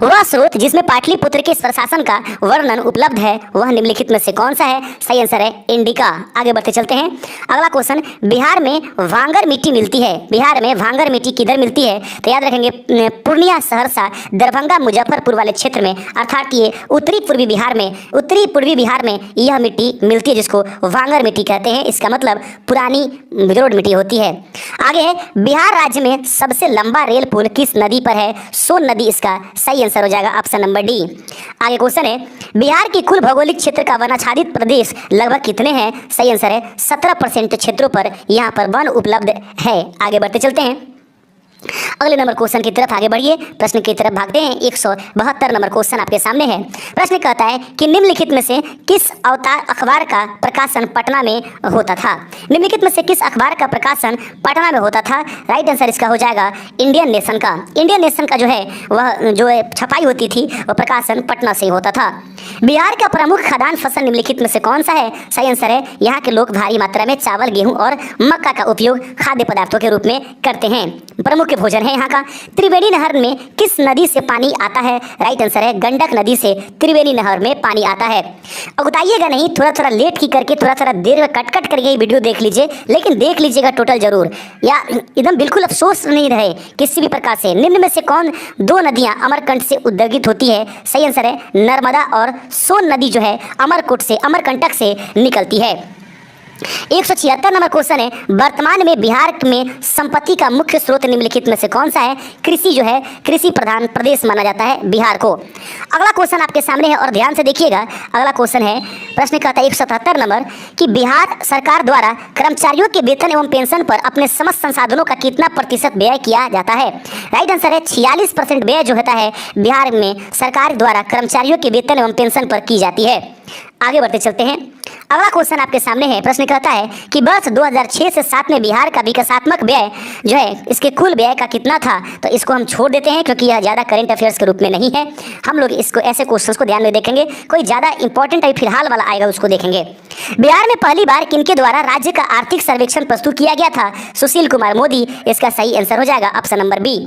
वह स्रोत जिसमें पाटलिपुत्र के प्रशासन का वर्णन उपलब्ध है वह निम्नलिखित में से कौन सा है? सही आंसर है इंडिका। आगे बढ़ते चलते हैं। अगला क्वेश्चन बिहार में भांगर मिट्टी मिलती है, बिहार में भांगर मिट्टी किधर मिलती है? तो याद रखेंगे पूर्णिया, सहरसा, दरभंगा, मुजफ्फरपुर वाले क्षेत्र में, अर्थात ये उत्तरी पूर्वी बिहार में यह मिट्टी मिलती है जिसको भांगर मिट्टी कहते हैं। इसका मतलब पुरानी रोड मिट्टी होती है। आगे है बिहार राज्य में सबसे लंबा रेल पुल किस नदी पर है? सोन नदी इसका सही आंसर हो जाएगा, ऑप्शन नंबर डी। आगे क्वेश्चन है बिहार की कुल भौगोलिक क्षेत्र का वनाच्छादित प्रदेश लगभग कितने हैं? सही आंसर है 17% क्षेत्रों पर यहाँ पर वन उपलब्ध है। आगे बढ़ते चलते हैं अगले नंबर क्वेश्चन की तरफ आगे बढ़िए। प्रश्न की तरफ भागते हैं। 172 नंबर क्वेश्चन आपके सामने है। प्रश्न कहता है कि निम्नलिखित में से किस अखबार का प्रकाशन पटना में होता था? निम्नलिखित में से किस अखबार का प्रकाशन पटना में होता था? राइट आंसर इसका हो जाएगा इंडियन नेशन का। इंडियन नेशन का जो है वह जो छपाई होती थी वह प्रकाशन पटना से होता था। बिहार का प्रमुख खाद्यान्न फसल निम्नलिखित में से कौन सा है? सही आंसर है यहाँ के लोग भारी मात्रा में चावल, गेहूं और मक्का का उपयोग खाद्य पदार्थों के रूप में करते हैं। प्रमुख भोजन है यहाँ का। त्रिवेणी नहर में किस नदी से पानी आता है? राइट आंसर है गंडक नदी से त्रिवेणी नहर में पानी आता है। उताइएगा नहीं, थोड़ा लेट की करके थोड़ा देर में कट करके ये वीडियो देख लीजिए, लेकिन देख लीजिएगा टोटल जरूर, या एकदम बिल्कुल अफसोस नहीं रहे किसी भी प्रकार से। निम्न में से कौन दो नदियाँ अमरकंटक से उद्गीत होती है? सही आंसर है नर्मदा और सोन नदी जो है अमरकंटक से निकलती है। 176 नंबर क्वेश्चन है वर्तमान में बिहार में संपत्ति का मुख्य स्रोत निम्नलिखित में से कौन सा है? कृषि जो है कृषि प्रधान प्रदेश माना जाता है बिहार को। अगला क्वेश्चन आपके सामने है और ध्यान से देखिएगा। अगला क्वेश्चन है प्रश्न कहता है 177 नंबर कि बिहार सरकार द्वारा कर्मचारियों के वेतन एवं पेंशन पर अपने समस्त संसाधनों का कितना प्रतिशत व्यय किया जाता है? राइट आंसर है 46% व्यय जो होता है बिहार में सरकार द्वारा कर्मचारियों के वेतन एवं पेंशन पर की जाती है। आगे बढ़ते चलते हैं। अगला क्वेश्चन आपके सामने है। प्रश्न कहता है कि वर्ष 2006 से 7 में बिहार का विकासात्मक व्यय जो है इसके कुल व्यय का कितना था? तो इसको हम छोड़ देते हैं क्योंकि यह ज़्यादा करंट अफेयर्स के रूप में नहीं है। हम लोग इसको ऐसे क्वेश्चंस को ध्यान में देखेंगे, कोई ज़्यादा इंपॉर्टेंट अभी फिलहाल वाला आएगा उसको देखेंगे। बिहार में पहली बार किनके द्वारा राज्य का आर्थिक सर्वेक्षण प्रस्तुत किया गया था? सुशील कुमार मोदी इसका सही आंसर हो जाएगा, ऑप्शन नंबर बी।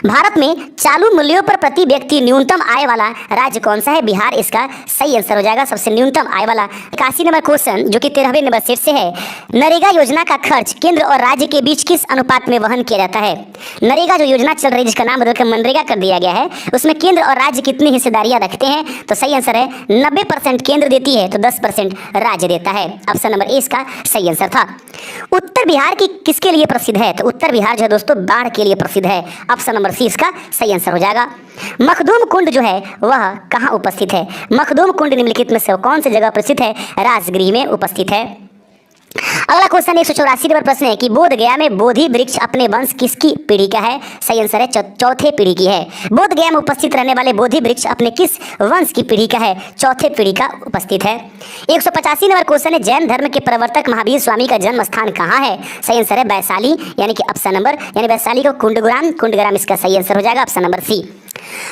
भारत में चालू मूल्यों पर प्रति व्यक्ति न्यूनतम आय वाला राज्य कौन सा है? बिहार इसका सही आंसर हो जाएगा, सबसे न्यूनतम आय वाला। 81 नंबर क्वेश्चन जो कि 13वें नंबर सेट से है। नरेगा योजना का खर्च केंद्र और राज्य के बीच किस अनुपात में वहन किया जाता है? नरेगा जो योजना चल रही है जिसका नाम बदलकर मनरेगा कर दिया गया है, उसमें केंद्र और राज्य कितनी हिस्सेदारियां रखते हैं? तो सही आंसर है 90% केंद्र देती है तो 10% राज्य देता है। ऑप्शन नंबर ए इसका सही आंसर था। उत्तर बिहार की किसके लिए प्रसिद्ध है? तो उत्तर बिहार जो है दोस्तों बाढ़ के लिए प्रसिद्ध है। ऑप्शन नंबर सी इसका सही आंसर हो जाएगा। मखदूम कुंड जो है वह कहाँ उपस्थित है? मखदूम कुंड निम्नलिखित में से कौन सी जगह प्रसिद्ध है? राजगृह में उपस्थित है। अगला क्वेश्चन 184 नंबर प्रश्न है कि बोध गया में बोधि वृक्ष अपने वंश किसकी पीढ़ी का है? सही आंसर है चौथे पीढ़ी की है। बोध गया में उपस्थित रहने वाले बोधि वृक्ष अपने किस वंश की पीढ़ी का है? चौथे पीढ़ी का उपस्थित है। 185 नंबर क्वेश्चन है जैन धर्म के प्रवर्तक महावीर स्वामी का जन्म स्थान कहाँ है? सही आंसर है वैशाली, यानी कि ऑप्शन नंबर यानी वैशाली को कुंडग्राम इसका सही आंसर हो जाएगा, ऑप्शन नंबर सी।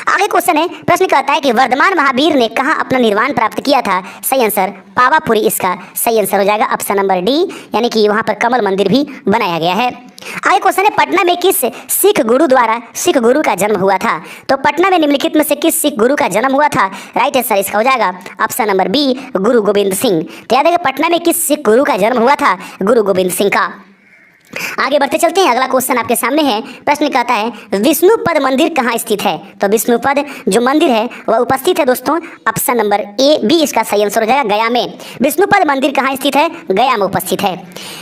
आगे क्वेश्चन है, प्रश्न कहता है कि वर्धमान महावीर ने कहाँ अपना निर्वाण प्राप्त किया था? सही आंसर पावापुरी इसका सही आंसर हो जाएगा, ऑप्शन नंबर डी, यानी कि वहाँ पर कमल मंदिर भी बनाया गया है। आगे क्वेश्चन है पटना में किस सिख गुरु का जन्म हुआ था? तो पटना में निम्नलिखित में से किस सिख गुरु का जन्म हुआ था? राइट आंसर इसका हो जाएगा ऑप्शन नंबर बी, गुरु गोविंद सिंह। तो याद है पटना में किस सिख गुरु का जन्म हुआ था? गुरु गोविंद सिंह का। आगे बढ़ते चलते हैं, अगला क्वेश्चन आपके सामने है। प्रश्न कहता है विष्णुपद मंदिर कहाँ स्थित है? तो विष्णुपद जो मंदिर है वह उपस्थित है दोस्तों, ऑप्शन नंबर ए बी इसका सही आंसर हो जाएगा, गया में। विष्णुपद मंदिर कहाँ स्थित है? गया में उपस्थित है।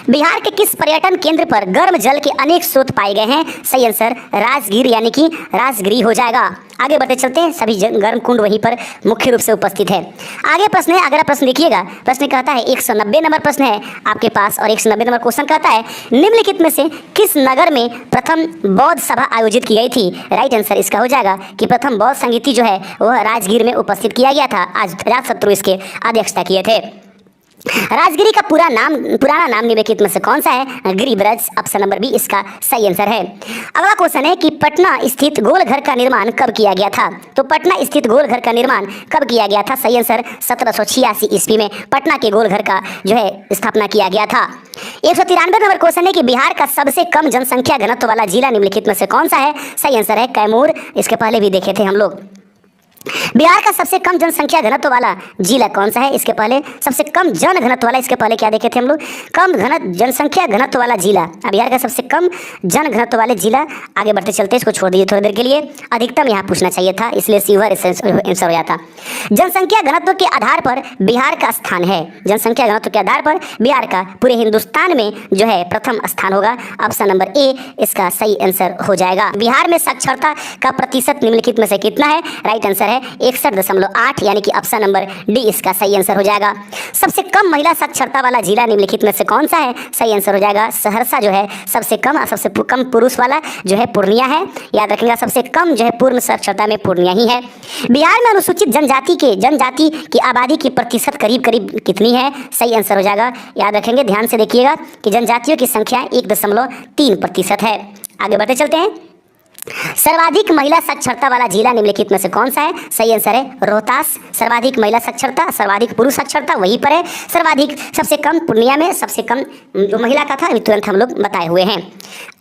बिहार के किस पर्यटन केंद्र पर गर्म जल के अनेक स्रोत पाए गए हैं? सही आंसर राजगीर, यानी कि राजगिरी हो जाएगा। आगे बढ़ते चलते हैं, सभी गर्म कुंड वहीं पर मुख्य रूप से उपस्थित है। आगे प्रश्न है, अगला प्रश्न देखिएगा। प्रश्न कहता है 190 नंबर प्रश्न है आपके पास, और 190 नंबर क्वेश्चन कहता है निम्नलिखित में से किस नगर में प्रथम बौद्ध सभा आयोजित की गई थी? राइट आंसर इसका हो जाएगा कि प्रथम बौद्ध संगीति जो है वह राजगीर में उपस्थित किया गया था। आज अजातशत्रु इसके अध्यक्षता किए थे। राजगिरी का पुराना नाम निम्नलिखित में से कौन सा है? गिरिब्रज, ऑप्शन नंबर बी इसका सही आंसर है। अगला क्वेश्चन है कि पटना स्थित गोलघर का निर्माण कब किया गया था? तो पटना स्थित गोलघर का निर्माण कब किया गया था? सही आंसर 1786 ईस्वी में पटना के गोलघर का जो है स्थापना किया गया था। 193 नंबर क्वेश्चन है कि बिहार का सबसे कम जनसंख्या घनत्व वाला जिला निम्नलिखित में से कौन सा है? सही आंसर है कैमूर, इसके पहले भी देखे थे हम लोग। बिहार का सबसे कम जनसंख्या घनत्व वाला जिला कौन सा है? इसके पहले सबसे कम जन घनत्व वाला, इसके पहले क्या देखे थे हम लोग? जनसंख्या घनत्व वाला जिला। बिहार का सबसे कम जन घनत्व वाले जिला। आगे बढ़ते चलते इसको छोड़ दीजिए थोड़ी देर के लिए, अधिकतम यहाँ पूछना चाहिए था, इसलिए सीवर आंसर हो जाता। जनसंख्या घनत्व के आधार पर बिहार का स्थान है, जनसंख्या घनत्व के आधार पर बिहार का पूरे हिंदुस्तान में जो है प्रथम स्थान होगा, ऑप्शन नंबर ए इसका सही आंसर हो जाएगा। बिहार में साक्षरता का प्रतिशत निम्नलिखित में से कितना है? राइट आंसर है 61.8, यानी कि ऑप्शन नंबर डी इसका सही आंसर हो जाएगा। सबसे कम महिला साक्षरता वाला जिला निम्नलिखित में से कौन सा है? सही आंसर हो जाएगा सहरसा जो है सबसे कम, और सबसे कम पुरुष वाला जो है पूर्णिया है। याद रखिएगा सबसे कम जो है पूर्ण साक्षरता में पूर्णिया ही है। बिहार में अनुसूचित जनजाति की आबादी की प्रतिशत करीब कितनी है? सही आंसर हो जाएगा, याद रखेंगे, ध्यान से देखिएगा कि जनजातियों की संख्या 1.3% है। आगे बढ़ते चलते हैं, सर्वाधिक महिला साक्षरता वाला जिला निम्नलिखित में से कौन सा है? सही आंसर है रोहतास। सर्वाधिक महिला साक्षरता, सर्वाधिक पुरुष साक्षरता वहीं पर है, सर्वाधिक सबसे कम पूर्णिया में, सबसे कम जो महिला का था तुरंत हम लोग बताए हुए हैं।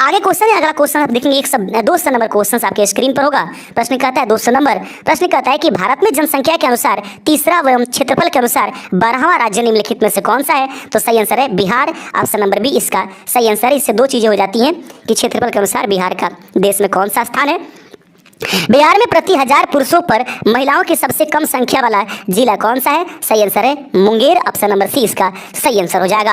आगे क्वेश्चन है, अगला क्वेश्चन आप देखेंगे 200 नंबर क्वेश्चन आपके स्क्रीन पर होगा। प्रश्न कहता है 200 नंबर, प्रश्न कहता है कि भारत में जनसंख्या के अनुसार तीसरा व क्षेत्रफल के अनुसार 12वां राज्य निम्नलिखित में से कौन सा है? तो सही आंसर है बिहार, ऑप्शन नंबर बी इसका सही आंसर है। इससे दो चीजें हो जाती हैं कि क्षेत्रफल के अनुसार बिहार का देश में कौन सा स्थान है। बिहार में प्रति 1000 पुरुषों पर महिलाओं की सबसे कम संख्या वाला जिला कौन सा है? सही आंसर है मुंगेर, ऑप्शन नंबर सी इसका सही आंसर हो जाएगा।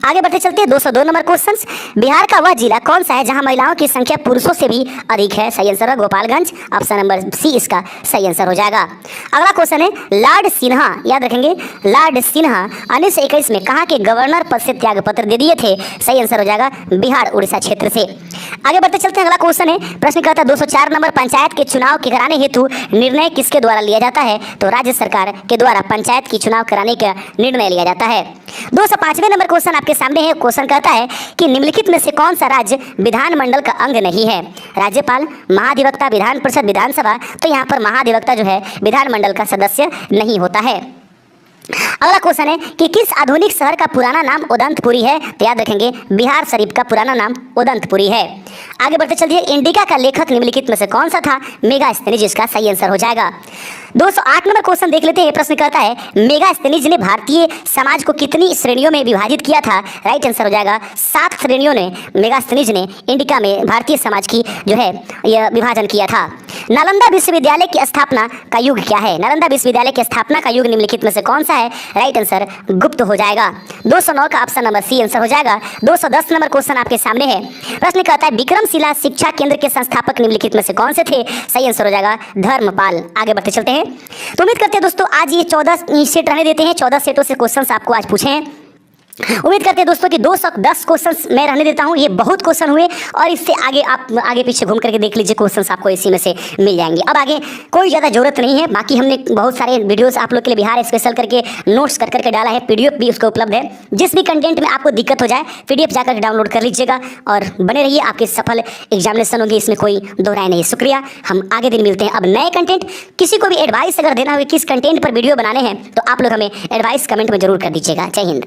आगे बढ़ते चलते हैं 202 नंबर क्वेश्चंस। बिहार का वह जिला कौन सा है जहां महिलाओं की संख्या पुरुषों से भी अधिक है? सही आंसर है गोपालगंज, ऑप्शन नंबर सी इसका सही आंसर हो जाएगा। अगला क्वेश्चन है लॉर्ड सिन्हा, याद रखेंगे लॉर्ड सिन्हा 1921 में कहाँ के गवर्नर पद से त्याग पत्र दे दिए थे? सही आंसर हो जाएगा बिहार उड़ीसा क्षेत्र से। आगे बढ़ते चलते हैं, अगला क्वेश्चन है, प्रश्न कहता है 204 नंबर पंचायत के चुनाव के कराने हेतु निर्णय किसके द्वारा लिया जाता है? तो राज्य सरकार के द्वारा पंचायत की चुनाव कराने का निर्णय लिया जाता है। 205वें नंबर क्वेश्चन आपके सामने है। क्वेश्चन कहता है कि निम्नलिखित में से कौन सा राज्य विधानमंडल का अंग नहीं है? राज्यपाल, महाधिवक्ता, विधान परिषद, विधानसभा। तो यहाँ पर महाधिवक्ता जो है विधानमंडल का सदस्य नहीं होता है। अगला क्वेश्चन है कि किस आधुनिक शहर का पुराना नाम उदंतपुरी है? तो याद रखेंगे बिहार शरीफ का पुराना नाम उदंतपुरी है। आगे बढ़ते चलिए, इंडिका का लेखक निम्नलिखित में से कौन सा था? मेगास्थनीज, इसका सही आंसर हो जाएगा। 208 नंबर क्वेश्चन देख लेते हैं। प्रश्न कहता है मेगास्थनीज ने भारतीय समाज को कितनी श्रेणियों में विभाजित किया था? राइट आंसर हो जाएगा 7 श्रेणियों ने मेगास्थनीज ने इंडिका में भारतीय समाज की जो है यह विभाजन किया था। नालंदा विश्वविद्यालय की स्थापना का युग क्या है? नालंदा विश्वविद्यालय की स्थापना का युग निम्नलिखित में से कौन सा है? राइट आंसर गुप्त हो जाएगा। 209 का ऑप्शन नंबर सी आंसर हो जाएगा। 210 नंबर क्वेश्चन आपके सामने है। प्रश्न कहता है विक्रमशिला शिक्षा केंद्र के संस्थापक निम्नलिखित में से कौन से थे? सही आंसर हो जाएगा धर्मपाल। आगे बढ़ते चलते हैं, तो उम्मीद करते हैं दोस्तों आज ये 14 सेट रहने देते हैं, 14 सेटों से क्वेश्चन आपको आज पूछे हैं। उम्मीद करते हैं दोस्तों कि 210 क्वेश्चंस मैं रहने देता हूं, ये बहुत क्वेश्चन हुए और इससे आगे आप आगे पीछे घूम करके देख लीजिए, क्वेश्चंस आपको इसी में से मिल जाएंगे। अब आगे कोई ज़्यादा जरूरत नहीं है, बाकी हमने बहुत सारे वीडियोस आप लोग के लिए बिहार स्पेशल करके नोट्स कर करके डाला है, पीडीएफ भी उसका उपलब्ध है। जिस भी कंटेंट में आपको दिक्कत हो जाए पीडीएफ जाकर डाउनलोड कर लीजिएगा और बने रहिए, आपके सफल एग्जामिनेशन होंगे, इसमें कोई दो राय नहीं। शुक्रिया, हम आगे दिन मिलते हैं। अब नए कंटेंट, किसी को भी एडवाइस अगर देना हो किस कंटेंट पर वीडियो बनाने हैं तो आप लोग हमें एडवाइस कमेंट में जरूर कर दीजिएगा। जय हिंद।